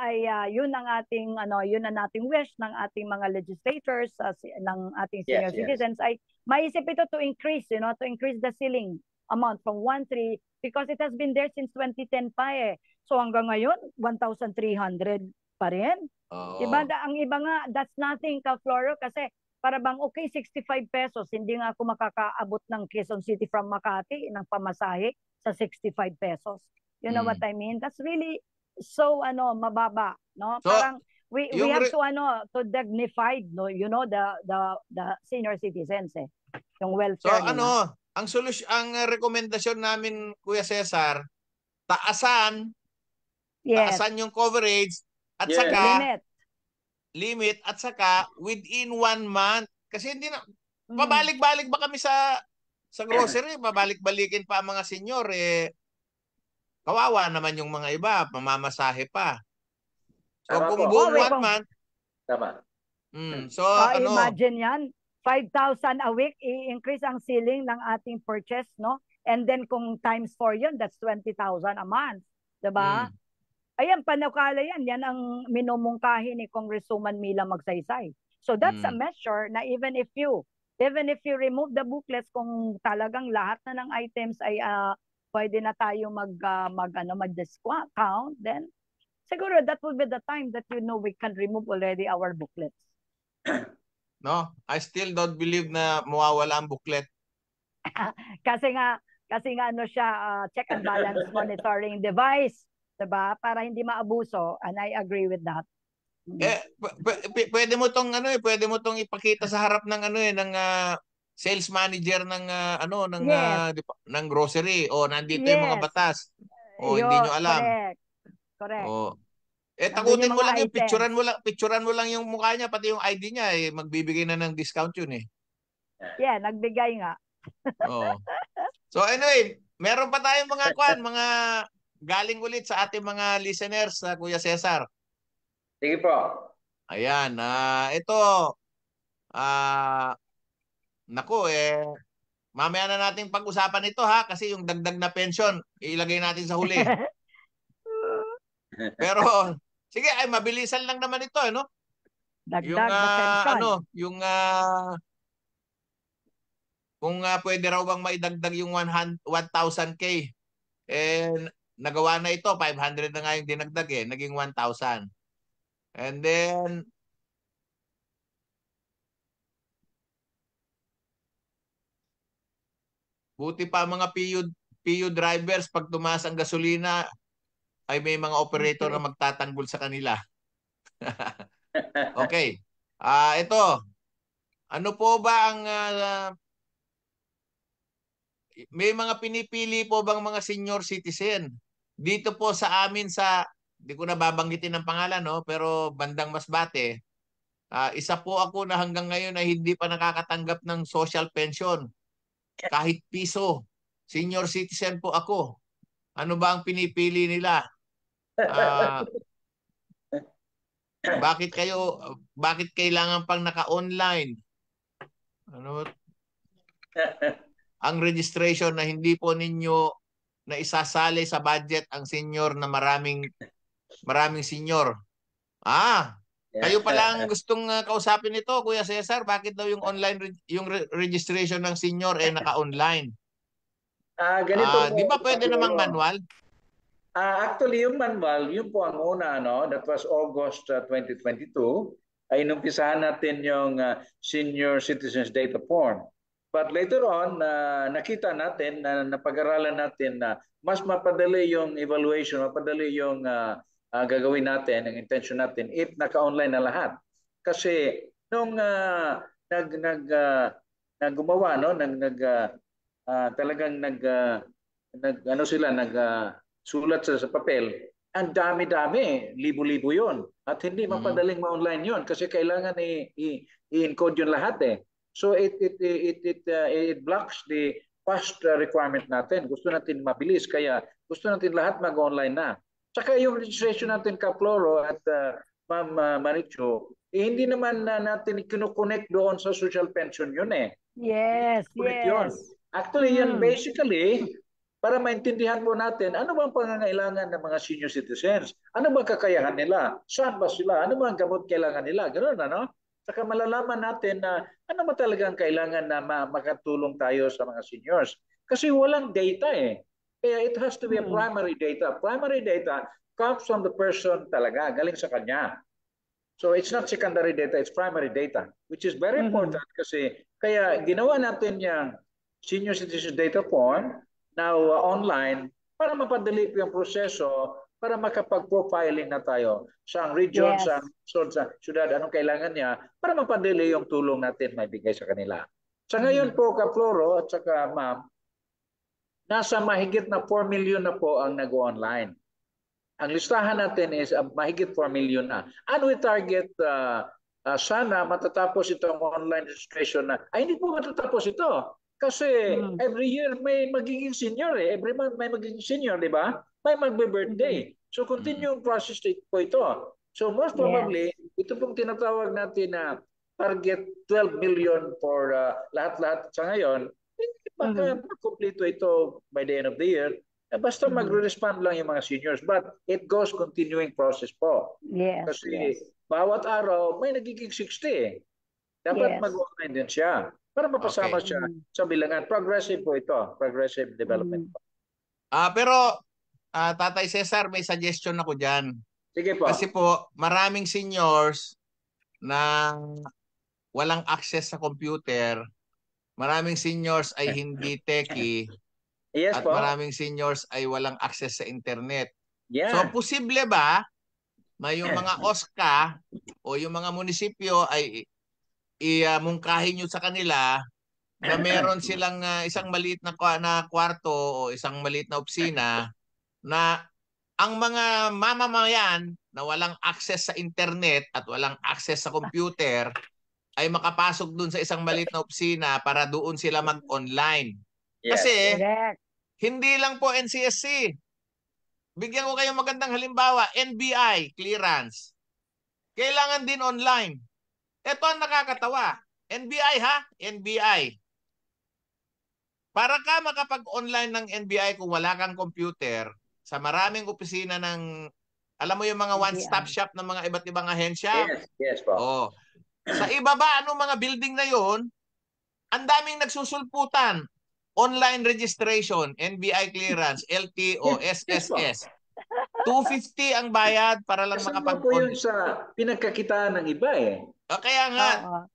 ay yun ang ating yun ang ating wish ng ating mga legislators ng ating senior citizens ay maisip ito to increase, to increase the ceiling amount from 1.3 because it has been there since 2010 pa eh. So hanggang ngayon 1,300 pa rin. Diba? Ang iba nga that's nothing ka Floro kasi para bang okay 65 pesos hindi nga ako makakaabot ng Quezon City from Makati ng pamasahe sa 65 pesos. You know what I mean? That's really so mababa, no? So, parang we have to dignify the senior citizens yung welfare
nila. Ang solusyon, ang rekomendasyon namin Kuya Cesar, taasan yung coverage at saka limit at saka within 1 month kasi hindi na pabalik-balik ba kami sa grocery, babalik-balikin pa ang mga senior kawawa naman yung mga iba, pamamasahe pa. So kung buong 1 month
tama.
So
imagine yan 5,000 a week, i-increase ang ceiling ng ating purchase, no? And then kung times 4 yun, that's 20,000 a month. Diba? Ayan, panukala yan. Yan ang minumungkahi ni Congresswoman Mila Magsaysay. So that's a measure na even if you remove the booklets, kung talagang lahat na ng items ay pwede na tayo mag-discount, then siguro that will be the time that we can remove already our booklets.
No, I still don't believe na mawawala ang booklet.
kasi nga siya check and balance monitoring device, 'di ba? Para hindi maabuso, and I agree with that.
Pwede mo tong pwede mo tong ipakita sa harap ng ng sales manager ng ng grocery nandito yung mga batas. Hindi nyo alam.
Correct.
Takutin mo lang yung picturean mo lang yung mukha niya pati yung ID niya magbibigay na ng discount yun
Yeah, nagbigay nga.
So anyway, meron pa tayong mga galing ulit sa ating mga listeners Kuya Cesar.
Sige po.
Ayan, ito nako mamaya na nating pag-usapan ito kasi yung dagdag na pension ilagay natin sa huli. Pero sige, mabilisan lang naman ito, no?
Dagdag na pension.
Kung pwede raw bang maidagdag yung 1,000K. Nagawa na ito, 500 na nga yung dinagdag naging 1,000. And then buti pa mga PU drivers pag tumaas ang gasolina ay may mga operator na magtatanggol sa kanila. Okay. Ito. Ano po ba ang may mga pinipili po bang mga senior citizen? Dito po sa amin di ko na babanggitin ng pangalan pero bandang Masbate. Isa po ako na hanggang ngayon ay hindi pa nakakatanggap ng social pension. Kahit piso. Senior citizen po ako. Ano ba ang pinipili nila? Bakit kailangan pang naka-online? Ang registration na hindi po ninyo na isasali sa budget ang senior na maraming senior. Kayo pala ang gustong kausapin ito, Kuya Cesar. Bakit daw yung online yung registration ng senior naka-online?
Ganito
di ba pwede namang manual?
Actually, yung manual, yun po ang una, that was August 2022, ay inumpisahan natin yung Senior Citizens Data Form. But later on, nakita natin, napag-aralan natin na mas mapadali yung evaluation, mapadali yung gagawin natin, ang intention natin, if naka-online na lahat. Kasi nung gumawa, talagang ano sila, sulat sa papel. Ang dami-dami, libo-libo yon. At hindi mapadaling ma-online yon kasi kailangan i-encode yun lahat eh. So it blocks the fast requirement natin. Gusto natin mabilis, kaya gusto natin lahat mag-online na. Tsaka yung registration natin, Kaploro at Ma'am Maricho, hindi naman natin kinoconnect doon sa social pension yun eh.
Yes,
Yun.
yes.
Actually, yan basically, para maintindihan po natin, ano bang pangangailangan ng mga senior citizens? Ano bang kakayahan nila? Saan ba sila? Ano bang gamot kailangan nila? Ganoon, ano? Saka malalaman natin na ano ba talagang kailangan na makatulong tayo sa mga seniors. Kasi walang data eh. Kaya it has to be a primary data. Primary data comes from the person talaga, galing sa kanya. So it's not secondary data, it's primary data, which is very important kasi kaya ginawa natin yung senior citizen data form now online para mapadali po yung proseso para makapag-profiling na tayo sa region, sa syudad, anong kailangan niya para mapadali yung tulong natin maibigay sa kanila. Sa ngayon po, Kaploro at saka Ma'am, nasa mahigit na 4 million na po ang nag-online. Ang listahan natin is mahigit 4 million na. And we target sana matatapos itong online registration na. Ay, hindi po matatapos ito. Kasi every year may magiging senior eh. Every month may magiging senior, di ba? May magbe-birthday. So continuing process po ito. So most probably, ito pong tinatawag natin na target 12 million for lahat-lahat sa ngayon. Baka makumpleto ito by the end of the year. Basta magre-respond lang yung mga seniors. But it goes continuing process po.
Yes,
Kasi bawat araw may nagiging 60 eh. Dapat mag-online din siya para mapasama siya sa bilangan. Progressive po ito. Progressive development po.
Pero Tatay Cesar, may suggestion ako dyan.
Sige po.
Kasi po, maraming seniors na walang access sa computer. Maraming seniors ay hindi techie.
Yes,
at
po.
maraming seniors ay walang access sa internet.
Yeah.
So posible ba may yung mga OSCA o yung mga munisipyo ay mungkahin nyo sa kanila na meron silang isang maliit na kwarto o isang maliit na opisina na ang mga mamamayan na walang access sa internet at walang access sa computer ay makapasok dun sa isang maliit na opisina para doon sila mag-online. Kasi hindi lang po NCSC. Bigyan ko kayong magandang halimbawa, NBI clearance. Kailangan din online. Ito ang nakakatawa. NBI ha? NBI. Para ka makapag-online ng NBI kung wala kang computer, sa maraming opisina ng, alam mo yung mga one-stop shop ng mga iba't ibang ahensya?
Yes po.
Oh. Sa iba ba, anong mga building na yon? Ang daming nagsusulputan. Online registration, NBI clearance, LTO, SSS. 250 ang bayad para lang
makapag-on. Po yun sa pinagkakitaan ng iba eh.
O kaya nga,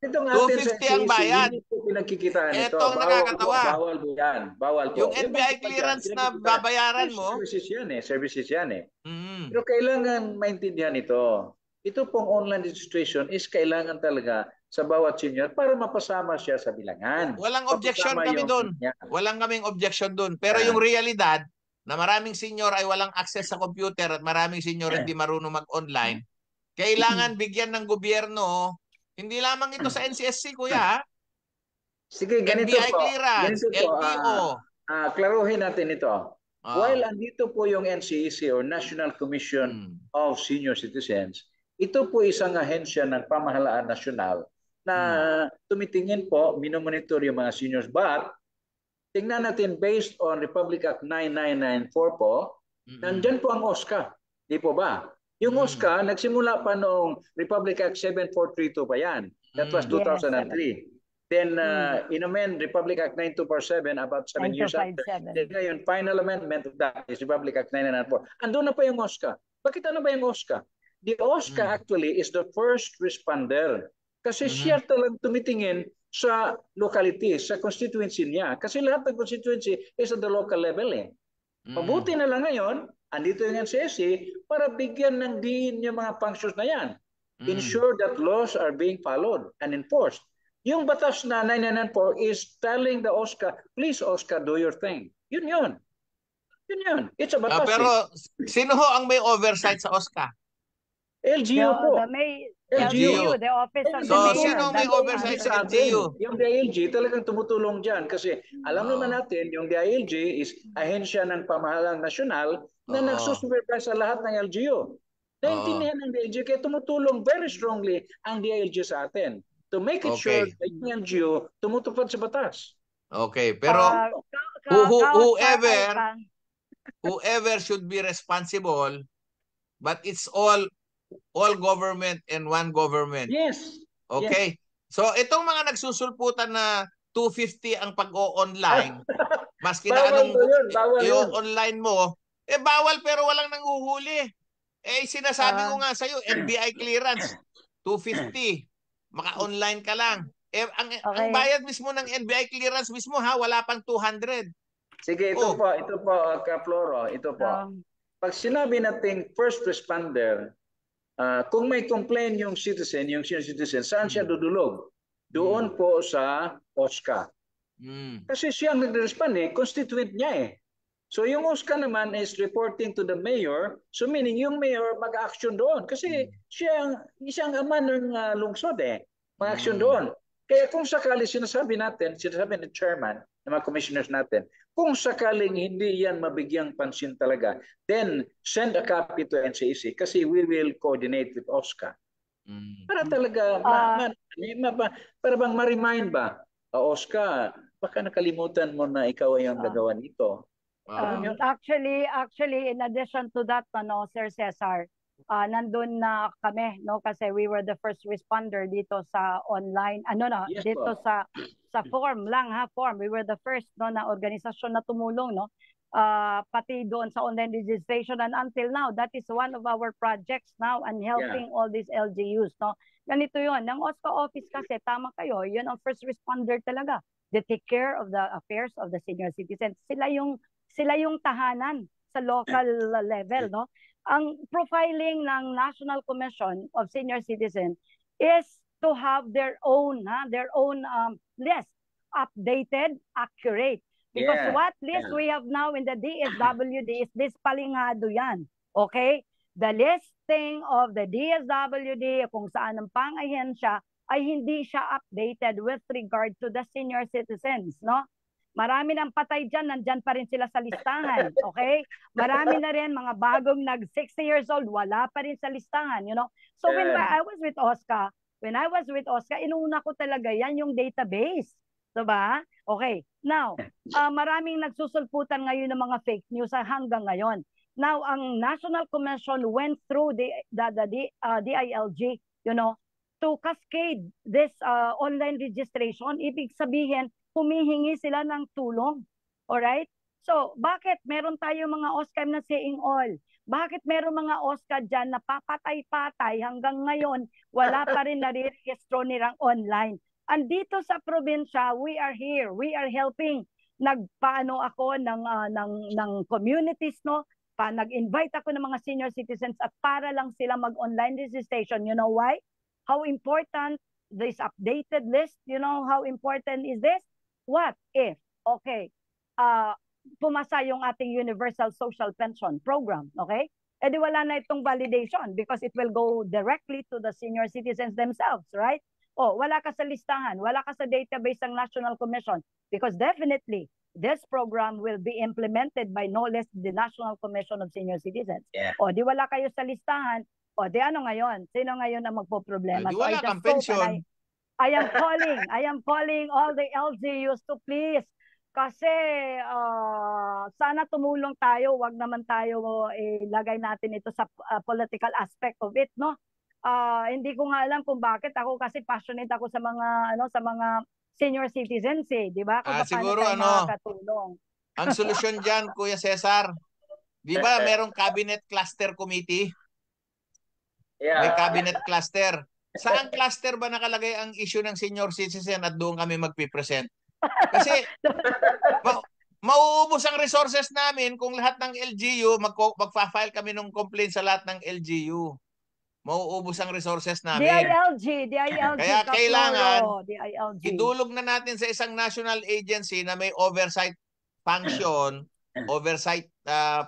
250 ang bayad.
Hindi po pinagkikitaan ito.
Ito ang nakakatawa.
Bawal po yan. Bawal po.
Yung NBI clearance na babayaran mo.
Services yan eh. Services yan eh. Pero kailangan maintindihan ito. Ito pong online registration is kailangan talaga sa bawat senior para mapasama siya sa bilangan.
Walang objection kami doon. Walang kaming objection doon. Pero yung realidad na maraming senior ay walang access sa computer at maraming senior hindi marunong mag-online, kailangan bigyan ng gobyerno, hindi lamang ito sa NCSC, kuya.
Sige, ganito
NBI
po.
clearance, LTO.
Klaruhin natin ito. While andito po yung NCEC or National Commission of Senior Citizens, ito po isang ahensya ng pamahalaan nasyonal na tumitingin po, minomonitor yung mga seniors. But, tingnan natin based on Republic Act 9994 po, nandyan po ang OSCA. Di po ba? Yung OSCA, nagsimula pa noong Republic Act 7432 pa yan. That was 2003. Then, in-amend Republic Act 9247 about 7 years after. Then ngayon, final amendment of that is Republic Act 9994. Andun na pa yung OSCA. Bakit ano ba yung OSCA? The OSCA actually is the first responder. Kasi siya talagang tumitingin sa locality, sa constituency niya. Kasi lahat ng constituency is at the local level eh. Mabuti na lang ngayon, andito yung NCSC para bigyan ng diin yung mga functions na yan. Ensure that laws are being followed and enforced. Yung batas na 9994 is telling the OSCA, please OSCA, do your thing. Yun. Yun. It's a batas.
Pero sino ho ang may oversight sa OSCA?
LGU po.
LGU, the Office of the
So,
Mayor.
sino may oversight sa LGU?
Yung DILG talagang tumutulong dyan kasi alam naman natin yung DILG is ahensya ng pamahalang nasyonal na nagsusupervise sa lahat ng LGU. Naintindihan ng DILG kaya tumutulong very strongly ang DILG sa atin to make it sure that yung LGU tumutupad sa batas.
Okay, pero whoever should be responsible, but it's all government and one government.
Yes.
Okay. Yes. So itong mga nagsusulputan na 250 ang pag-o-online, maski na anong i-online mo, bawal pero walang nanghuhuli. Sinasabi ko nga sa'yo, NBI clearance, 250. Maka-online ka lang. Ang bayad mismo ng NBI clearance mismo wala pang 200.
Sige, ito po, Ka-Floro, ito po. Pag sinabi nating first responder, kung may complaint yung senior citizen, saan siya dudulog? Doon po sa OSCA. Kasi siya ang nagre-respond constituent niya So yung OSCA naman is reporting to the mayor, so meaning yung mayor mag-action doon. Kasi siya ang ama ng lungsod mag-action doon. Kaya kung sakali sinasabi ng chairman, ng mga commissioners natin, kung sakaling hindi yan mabigyang pansin talaga, then send a copy to NCEC kasi we will coordinate with OSCA. Para talaga, para bang ma-remind ba, OSCA, baka nakalimutan mo na ikaw ay ang gagawa nito.
Actually, in addition to that, Sir Cesar, nandun na kami, kasi we were the first responder dito sa online,
yes,
dito sa form. We were the first na organisasyon na tumulong, pati doon sa online registration, and until now, that is one of our projects now and helping all these LGUs, Ganito yun. Ng OSCA office kasi, tama kayo, yun ang first responder talaga. They take care of the affairs of the senior citizens. Sila yung tahanan sa local level, Ang profiling ng National Commission of Senior Citizens is to have their own list, updated, accurate. Because what list we have now in the DSWD is this palingado yan. Okay? The listing of the DSWD, kung saan ang pang-ahensya, ay hindi siya updated with regard to the senior citizens, Marami ng patay dyan, nandyan pa rin sila sa listahan, okay? Marami na rin mga bagong 60 years old, wala pa rin sa listahan, So when I was with OSCA, inuna ko talaga yan yung database, diba? Okay, now, maraming nagsusulputan ngayon ng mga fake news hanggang ngayon. Now, ang National Commission went through the DILG, to cascade this online registration. Ibig sabihin, humihingi sila ng tulong. Alright? So, bakit meron tayo mga OSCA na saying all? Bakit meron mga OSCA dyan na papatay-patay hanggang ngayon, wala pa rin nare-registro nilang online? Andito sa probinsya, we are here. We are helping. Nagpaano ako ng communities, nag-invite ako ng mga senior citizens at para lang sila mag-online registration. You know why? How important this updated list, how important is this? What if, pumasa yung ating Universal Social Pension Program, okay? Di wala na itong validation because it will go directly to the senior citizens themselves, right? Wala ka sa listahan, wala ka sa database ng National Commission because definitely this program will be implemented by no less the National Commission of Senior Citizens. Di wala kayo sa listahan, di ano ngayon? Sino ngayon ang magpo-problema?
Di wala kang pension.
I am calling all the LGUs to please kasi sana tumulong tayo, wag naman tayo ilagay natin ito sa political aspect of it, hindi ko nga alam kung bakit ako kasi passionate ako sa mga senior citizens di ba? Kung
siguro
makakatulong.
Ang solusyon diyan, Kuya Cesar, di ba merong cabinet cluster committee? May cabinet cluster. Saan cluster ba nakalagay ang issue ng senior citizen at doon kami magpipresent? Kasi mauubos ang resources namin kung lahat ng LGU, magpa-file kami ng complaint sa lahat ng LGU. Mauubos ang resources namin.
DILG.
Kaya kailangan idulog na natin sa isang national agency na may oversight function oversight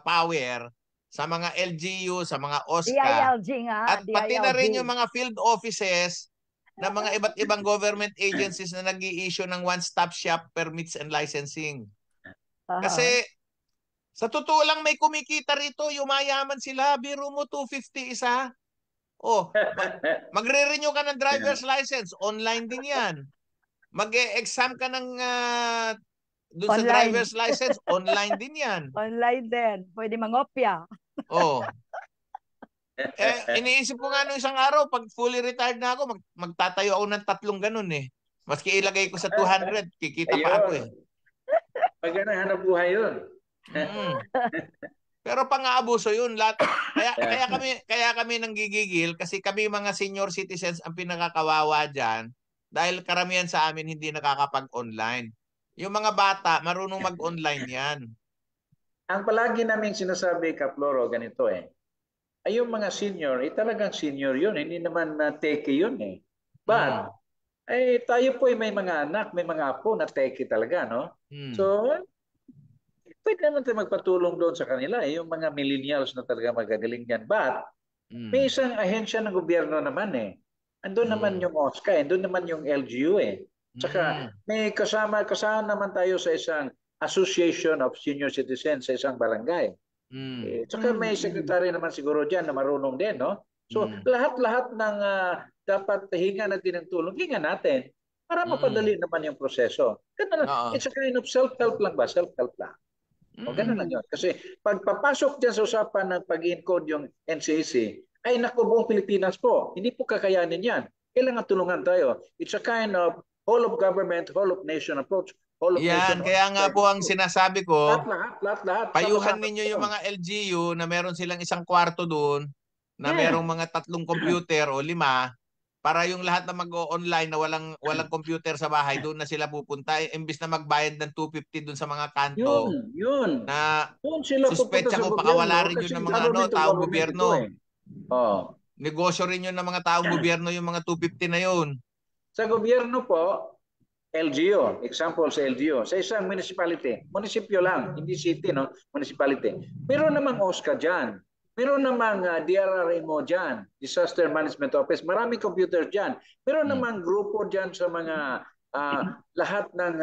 power sa mga LGU, sa mga OSCA,
DILG nga,
at pati na rin
DILG.
yung mga field offices na mga iba't ibang government agencies na nag-i-issue ng one-stop shop permits and licensing. Kasi sa totoo lang may kumikita rito, yumayaman sila, biro mo 250 isa. Oh, magre-renew ka ng driver's license, online din 'yan. Mag-e-exam ka ng doon sa
Online.
driver's license, online din 'yan.
Online din, pwede mangopya.
Oh. Iniisip ko nga nung isang araw, pag fully retired na ako, magtatayo ako ng 3 ganun eh. Maski ilagay ko sa 200, kikita pa ako eh.
Maganda hanap buhay yun.
Pero pang-aabuso yun. Kaya kami nanggigigil kasi kami mga senior citizens ang pinakakawawa dyan dahil karamihan sa amin hindi nakakapag-online. Yung mga bata, marunong mag-online yan.
Ang palagi namin sinasabi, Kaploro, ganito eh. Ay yung mga senior, talagang senior yun. Hindi naman teke yun eh. But, tayo po may mga anak, may mga apo na teke talaga, no? So, pwede naman tayo magpatulong doon sa kanila. Yung mga millennials na talaga magagaling yan. But, may isang ahensya ng gobyerno naman eh. Andun naman yung OSCA, andun naman yung LGU eh. Tsaka, may kasama naman tayo sa isang Association of Senior Citizens sa isang barangay. Tsaka may secretary naman siguro dyan na marunong din, no? So, lahat-lahat ng dapat hinga natin ng tulong, hinga natin para mapadali naman yung proseso. It's a kind of self-help lang ba? Self-help lang. O ganun lang yun. Kasi pagpapasok dyan sa usapan ng pag-encode yung NCAC, ay naku, buong Pilipinas po. Hindi po kakayanin yan. Kailangan tulungan tayo. It's a kind of whole of government, whole of nation approach.
Yan, kaya nga po ang sinasabi ko,
lahat.
payuhan ninyo yung mga LGU na meron silang isang kwarto doon, na merong mga 3 computer o 5, para yung lahat na mag-o-online na walang computer sa bahay, doon na sila pupunta. Imbis na magbayad ng 250 doon sa mga kanto,
yun.
na
Sila
suspetsa ko pakawala rin yun ng mga taong gobyerno. Negosyo rin yun ng mga taong gobyerno yung mga 250 na yun.
Sa gobyerno po, LGU, example sa LGU, sa isang municipality, munisipyo lang, hindi city, no? Municipality. Meron namang OSCA dyan. Meron namang DRRMO dyan, Disaster Management Office. Maraming computer dyan. Meron namang grupo dyan sa mga lahat ng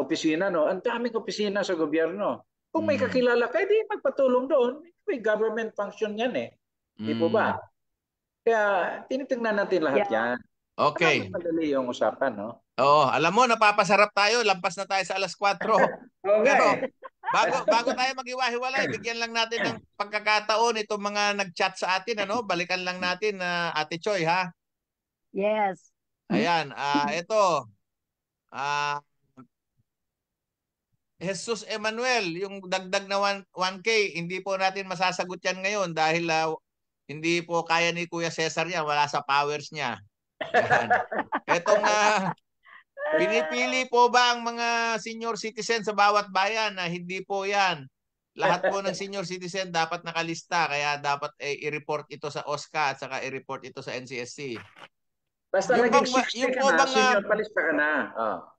opisina, no? Ang daming opisina sa gobyerno. Kung may kakilala ka, di magpatulong doon. May government function yan eh. Di po ba? Kaya tinitingnan natin lahat yan.
Okay.
Madali yung usapan, no?
Oo, alam mo, napapasarap tayo. Lampas na tayo sa 4:00. Pero bago tayo maghiwa-hiwalay, bigyan lang natin ng pagkakataon itong mga nag-chat sa atin, ano? Balikan lang natin Ate Choy, ha?
Yes.
Ayan, ito. Jesus Emmanuel, yung dagdag na 1K, hindi po natin masasagot yan ngayon dahil hindi po kaya ni Kuya Cesar yan, wala sa powers niya. Yan. Etong pinipili po ba ang mga senior citizen sa bawat bayan na hindi po yan. Lahat po ng senior citizen dapat nakalista kaya dapat i-report ito sa OSCA at saka i-report ito sa NCSC.
Basta naging 60 ka na, senior palista ka na.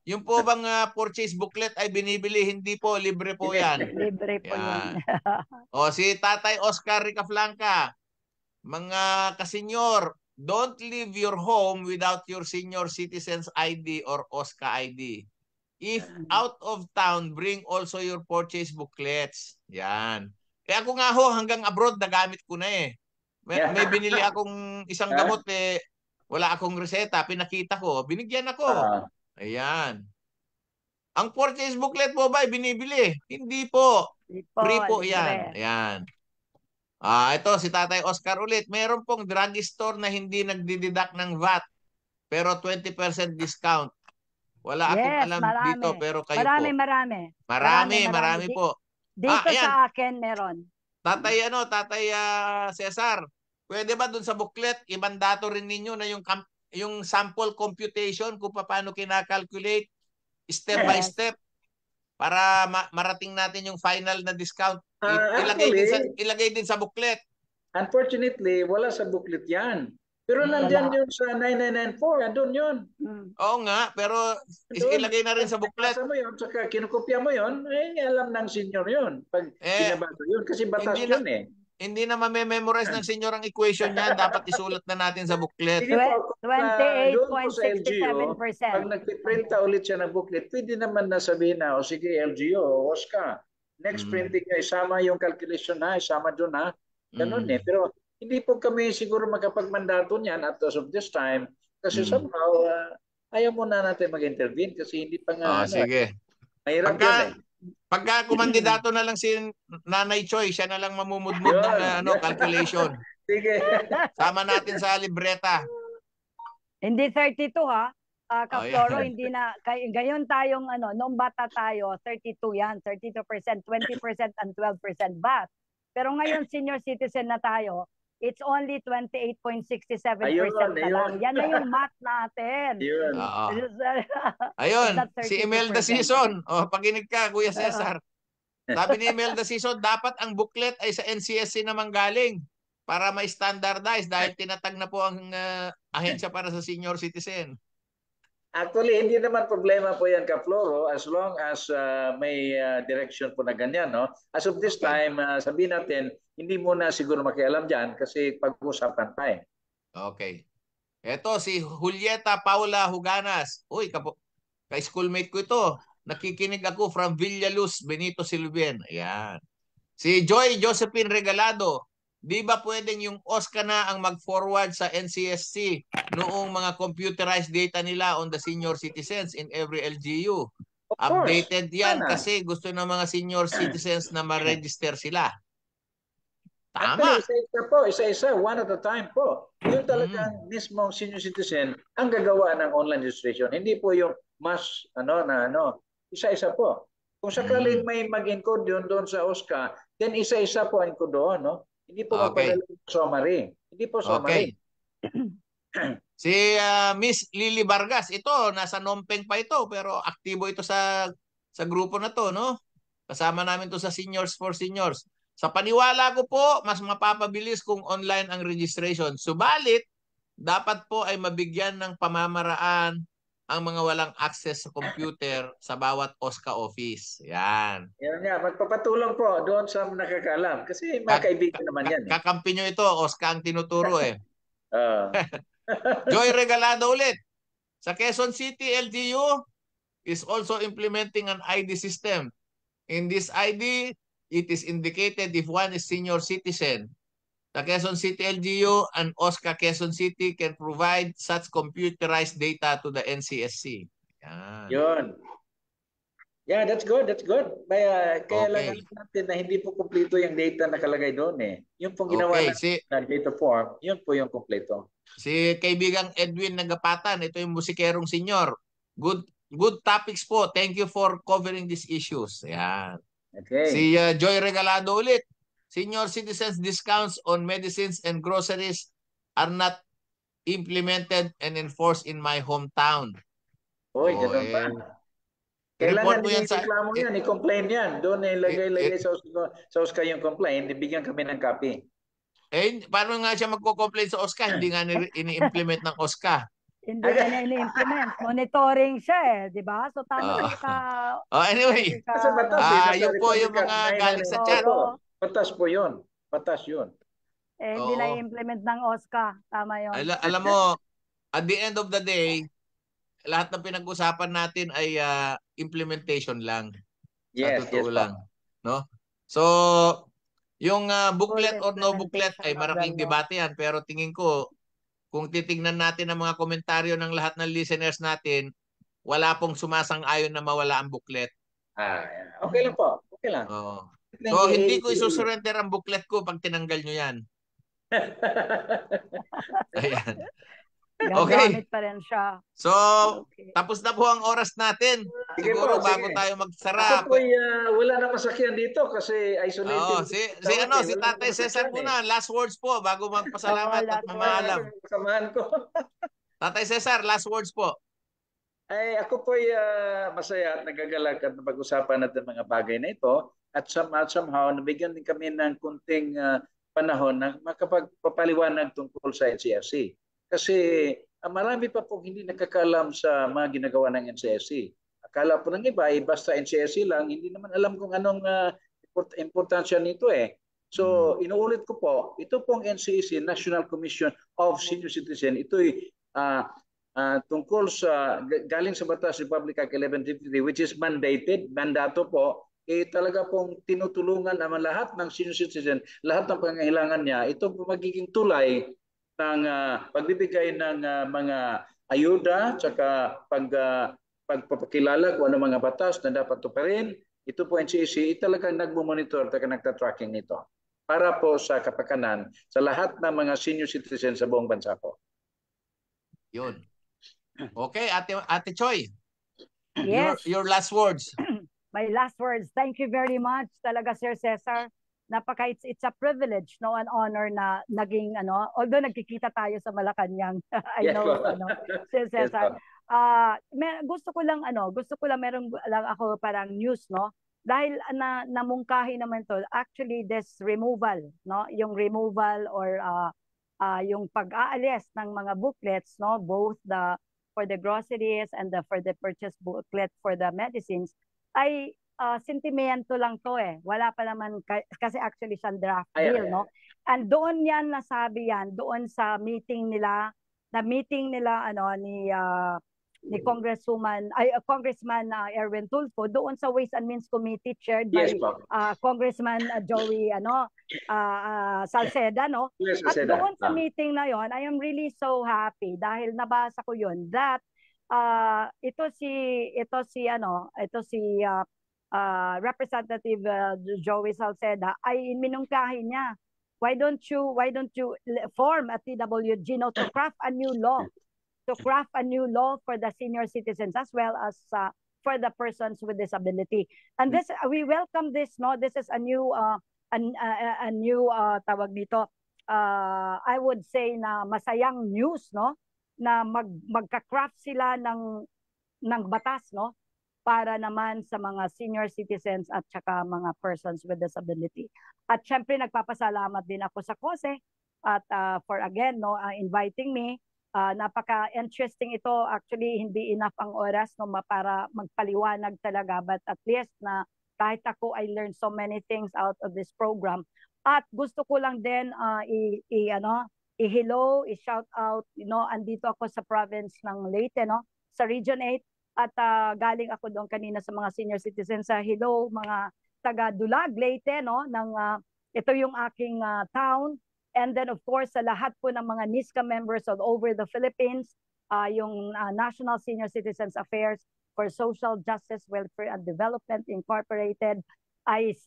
Yung po bang purchase booklet ay binibili, hindi po, libre po yan.
Libre po yan.
O si Tatay Oscar Ricaflanca, mga kasenyor, don't leave your home without your senior citizens ID or OSCA ID. If out of town, bring also your purchase booklets. Yan. Kaya ako nga ho, hanggang abroad, nagamit ko na eh. May binili akong isang gamot eh, wala akong reseta, pinakita ko, binigyan ako. Ayan. Ang purchase booklet po ba binibili? Hindi po. Free po yan. Ayan. Ito si Tatay Oscar ulit. Meron pong drugstore na hindi nagdideduct ng VAT pero 20% discount. Wala akong alam dito pero kayo po. Marami po.
Dito sa akin meron.
Tatay Cesar, pwede ba dun sa booklet imandato rin ninyo na yung sample computation kung paano kinakalculate step by step para marating natin yung final na discount. Ilagay din sa booklet.
Unfortunately, wala sa booklet yan. Pero nandyan
Wala.
yun sa 9994, andun yun.
Oo nga, pero
Andun.
ilagay na rin sa booklet.
Nasa mo yun, saka kinukopya mo yun, alam ng senior yun. Pag
Eh,
binabasa yun, kasi batas
hindi na
yun eh.
hindi na mamememorize ng senyor ang equation niyan. Dapat isulat na natin sa booklet.
Sige po, doon po sa LGU,
28.67%.
pag nagpiprinta ulit siya ng booklet, pwede naman na sabihin na, o sige LGU, o Oscar, next printing nyo, isama yung calculation na, isama doon na. Ganun eh. Pero hindi po kami siguro makapagmandato niyan at as of this time, kasi somehow, ayaw muna natin mag-intervene kasi hindi pa nga,
Sige.
mahirap yun eh.
Pagka kumandidato na lang si Nanay Choi, siya na lang mamumudmud ng calculation.
Sige.
Sama natin sa libreta.
Hindi 32 ha. Ka-Floro,
yan.
hindi na. Ngayon tayong, nung bata tayo, 32 yan. 32%, 20% and 12% VAT. Pero ngayon, senior citizen na tayo, it's only 28.67% na lang. Yan na yung math natin.
Ayun, si Imelda Season. Pakinig ka, Kuya Cesar. Sabi ni Imelda Season, dapat ang booklet ay sa NCSC naman galing para ma-standardize dahil tinatag na po ang ahensya para sa senior citizen.
Actually, hindi naman problema po yan, Ka-Floro, as long as may direction po na ganyan. No? As of this time, sabihin natin, hindi mo na siguro makialam dyan kasi pag-usapan pa eh.
Okay. Eto, si Julieta Paula Huganas. Uy, ka-schoolmate ko ito. Nakikinig ako from Villaluz, Benito Silvien. Ayan. Si Joy Josephine Regalado. Di ba pwedeng yung OSCA na ang mag-forward sa NCSC noong mga computerized data nila on the senior citizens in every LGU? Updated yan kasi gusto ng mga senior citizens na ma-register sila. Tama.
Actually, isa-isa, one at a time po. Yung talagang mismong senior citizen ang gagawa ng online registration. Hindi po yung mass, isa-isa po. Kung sakaling may mag-encode yun doon sa OSCA, then isa-isa po ang encode doon, no? Hindi po magpadala ng summary. Hindi po summary.
Si Miss Lily Vargas, ito, nasa Nompeng pa ito, pero aktibo ito sa grupo na to, no? Kasama namin to sa Seniors for Seniors. Sa paniwala ko po, mas mapapabilis kung online ang registration. Subalit, dapat po ay mabigyan ng pamamaraan ang mga walang access sa computer sa bawat OSCA office. Yan.
Yan nga, magpapatulong po doon sa nakakaalam. Kasi mga kaibigan naman yan.
Kakampi nyo ito, OSCA ang tinuturo eh. Joy Regalado ulit. Sa Quezon City, LGU is also implementing an ID system. In this ID, it is indicated if one is senior citizen. The Quezon City LGU and OSCA Quezon City can provide such computerized data to the NCSC. Yan.
Yun. Yeah, that's good. That's good. Kaya lang natin na hindi po kumpleto yung data na nakalagay doon eh. Yung pong ginawa na data form, yun po yung kumpleto.
Si kaibigang Edwin Nagapatan, ito yung musikerong senior. Good topics po. Thank you for covering these issues. Yan.
Okay.
Si Joy Regalado ulit. Senior citizens discounts on medicines and groceries are not implemented and enforced in my hometown.
Oy, ganun pa. Kailangan i-reklamo yan, i-complain yan. Doon ilagay sa OSCA yung complaint, ibigyan kami ng copy.
Paano nga siya magko-complain sa OSCA? Hindi nga ini-implement ng OSCA.
Hindi na ini-implement. Monitoring siya eh, di ba? So tama ka.
Anyway, yun po yung mga galing sa chat.
Patas po yun. Patas yun.
Hindi na i-implement ng OSCA. Tama yun.
Alam mo, at the end of the day, lahat ng pinag-usapan natin ay implementation lang.
Yes,
lang. No? So, yung booklet or no booklet ay malaking debate yan. Pero tingin ko, kung titingnan natin ang mga komentaryo ng lahat ng listeners natin, wala pong sumasang-ayon na mawala ang booklet.
Okay lang po. Okay lang.
So, hindi ko isusurrender ang booklet ko pag tinanggal nyo yan. Ayan.
Gagamit pa rin siya.
So, tapos na po ang oras natin. Siguro bago tayo magsara.
Ako po wala na masakyan dito kasi isolated.
Si Tatay Cesar muna. Last words po bago magpasalamat at mamaalam.
Samahan ko.
Tatay Cesar, last words po.
Ako po masaya at nagagalak at napag-usapan natin mga bagay na ito. At somehow, nabigyan din kami ng kunting panahon na makapagpapaliwanag tungkol sa NCSC. Kasi marami pa pong hindi nakakaalam sa mga ginagawa ng NCSC. Akala po ng iba, basta NCSC lang, hindi naman alam kung anong importansya nito eh. So, inuulit ko po, ito pong NCSC, National Commission of Senior Citizen, ito'y tungkol sa, galing sa Batas Republic Act 1153, which is mandato po, talaga pong tinutulungan naman lahat ng senior citizen, lahat ng pangangailangan niya. Ito po magiging tulay ng pagbibigay ng mga ayuda, tsaka pagpapakilala kung ano mga batas na dapat tuparin. Ito po NCSC, talagang nagmumonitor at nagtatracking nito para po sa kapakanan sa lahat ng mga senior citizens sa buong bansa po.
Yun. Okay, Ate Choy.
Yes.
Your last words.
My last words. Thank you very much talaga, Sir Cesar. It's a privilege, no, an honor na naging although nagkikita tayo sa Malacanang. I know Sir Cesar. Gusto ko lang meron lang ako parang news, no? Dahil namungkahi naman to, actually this removal, no, yung removal or yung pag-aalis ng mga booklets, no, both for the groceries and for the purchase booklet for the medicines, ay sentimento lang to eh. Wala pa naman kasi actually siyang draft bill, no? And doon yan nasabi yan doon sa meeting nila ni Congressman Erwin Tulfo doon sa Ways and Means Committee chaired by Congressman Joey Salceda, no?
Yes,
at doon sa meeting na yon, I am really so happy dahil nabasa ko yon that ito si Representative Joey Salceda ay minungkahi niya, why don't you form a TWG, no, to craft a new law for the senior citizens as well as for the persons with disability. And this, we welcome this, no? This is a new tawag dito, I would say na masayang news, no? Na magka-craft sila ng batas, no? Para naman sa mga senior citizens at saka mga persons with disability. At syempre nagpapasalamat din ako sa COSE at for again, no, inviting me. Napaka-interesting ito. Actually, hindi enough ang oras, no, para magpaliwanag talaga. But at least na kahit ako, I learned so many things out of this program. At gusto ko lang din i-hello, i-shout out, andito ako sa province ng Leyte, no, sa Region 8. At galing ako doon kanina sa mga senior citizens. Hello, mga taga Dulag, Leyte, no, ito yung aking town. And then of course sa lahat po ng mga NISCA members all over the Philippines, yung National Senior Citizens Affairs for Social Justice, Welfare and Development Incorporated, ay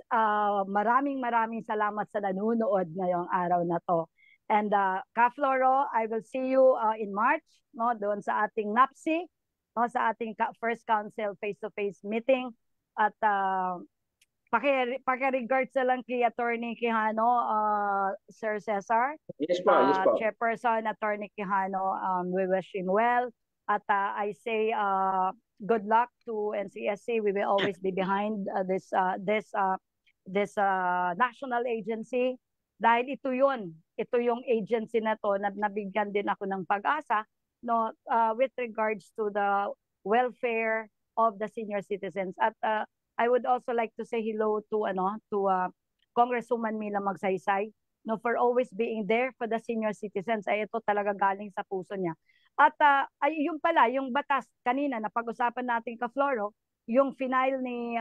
maraming salamat sa nanonood ngayong araw na to. And Ka-Floro, I will see you in March, no, doon sa ating NAPSI, no, sa ating first council face-to-face meeting. At paki-regards na lang kay Attorney Quijano, Sir Cesar.
Yes po, yes po.
Chairperson Attorney Quijano, we wish him well. At I say good luck to NCSC. We will always be behind this national agency. Dahil ito yung agency na to na nabigyan din ako ng pag-asa, no, with regards to the welfare of the senior citizens. At I would also like to say hello to Congresswoman Mila Magsaysay, no, for always being there for the senior citizens. Ay ito talaga galing sa puso niya. At yung pala, yung batas kanina na pag-usapan natin, Ka-Floro, yung final ni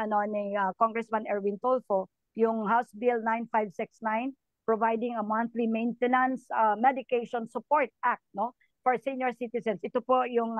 Congressman Erwin Tulfo, yung House Bill 9569, providing a monthly maintenance medication support act, no, for senior citizens. Ito po yung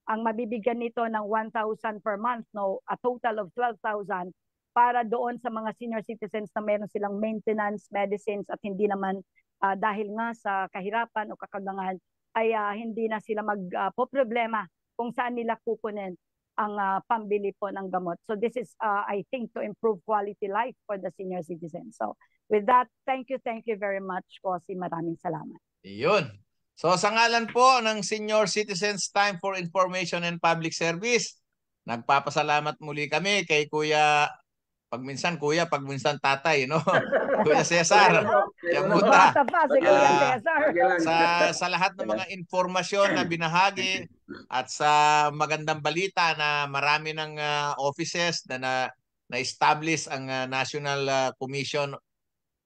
ang mabibigyan nito ng 1,000 per month, no, a total of 12,000 para doon sa mga senior citizens na meron silang maintenance medicines at hindi naman dahil nga sa kahirapan o kakagangan ay hindi na sila magpo-problema kung saan nila kukunin ang pambili po ng gamot. So this is I think to improve quality life for the senior citizens. So with that, thank you very much, Kosi. Maraming salamat.
Iyon. So sa ngalan po ng Senior Citizens Time for Information and Public Service, nagpapasalamat muli kami kay Kuya Pag minsan kuya, pag minsan tatay, no? Kuya Cesar,
Bata
Yamuta.
pa si Kuya
Ah,
Cesar.
sa lahat ng mga informasyon na binahagi at sa magandang balita na marami ng offices na-establish ang National Commission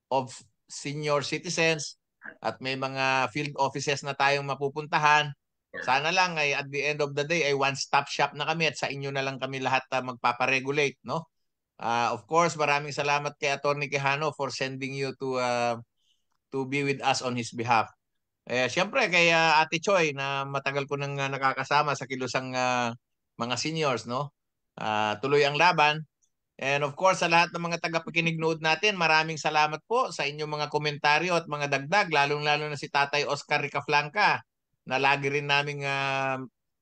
of Senior Citizens at may mga field offices na tayong mapupuntahan. Sana lang ay at the end of the day ay one-stop shop na kami at sa inyo na lang kami lahat magpaparegulate, no? Of course, maraming salamat kay Attorney Quijano for sending you to be with us on his behalf. Siyempre kay Ate Choi na matagal ko nang nakakasama sa kilusang mga seniors, no? Tuloy ang laban. And of course, sa lahat ng mga tagapakinig-nood natin, maraming salamat po sa inyong mga komentaryo at mga dagdag, lalong-lalo na si Tatay Oscar Ricaflanca na lagi rin naming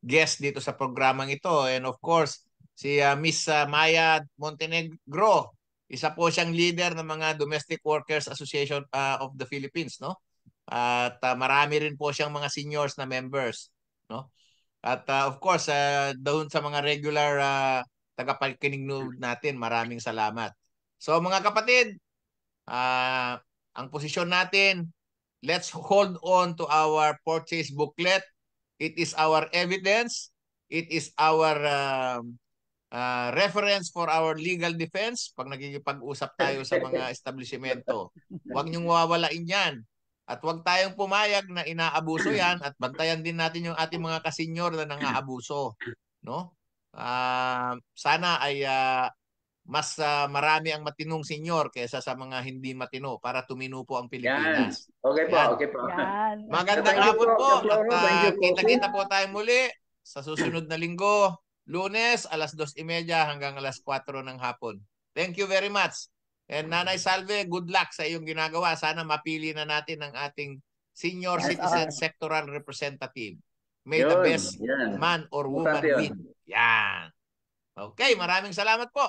guest dito sa programang ito. And of course, si Miss Maya Montenegro, isa po siyang leader ng mga Domestic Workers Association of the Philippines, no? At marami rin po siyang mga seniors na members, no? At of course, doon sa mga regular tagapakinig natin, maraming salamat. So mga kapatid, ang posisyon natin, let's hold on to our purchase booklet. It is our evidence. It is our reference for our legal defense pag nagkikipag-usap tayo sa mga establishmento. Huwag niyong wawalain yan. At huwag tayong pumayag na inaabuso yan at bantayan din natin yung ating mga kasenyor na nangaabuso. No? Sana ay mas marami ang matinong senyor kaysa sa mga hindi matino para tumino po ang Pilipinas.
Yan. Okay po,
Yan.
okay po.
Yan.
Magandang hapon po. At kita-kita po tayo muli sa susunod na linggo, Lunes, alas 2:30 hanggang alas 4 ng hapon. Thank you very much. And Nanay Salve, good luck sa iyong ginagawa. Sana mapili na natin ang ating senior citizen sectoral representative. May the best man or woman win. Yan. Okay, maraming salamat po.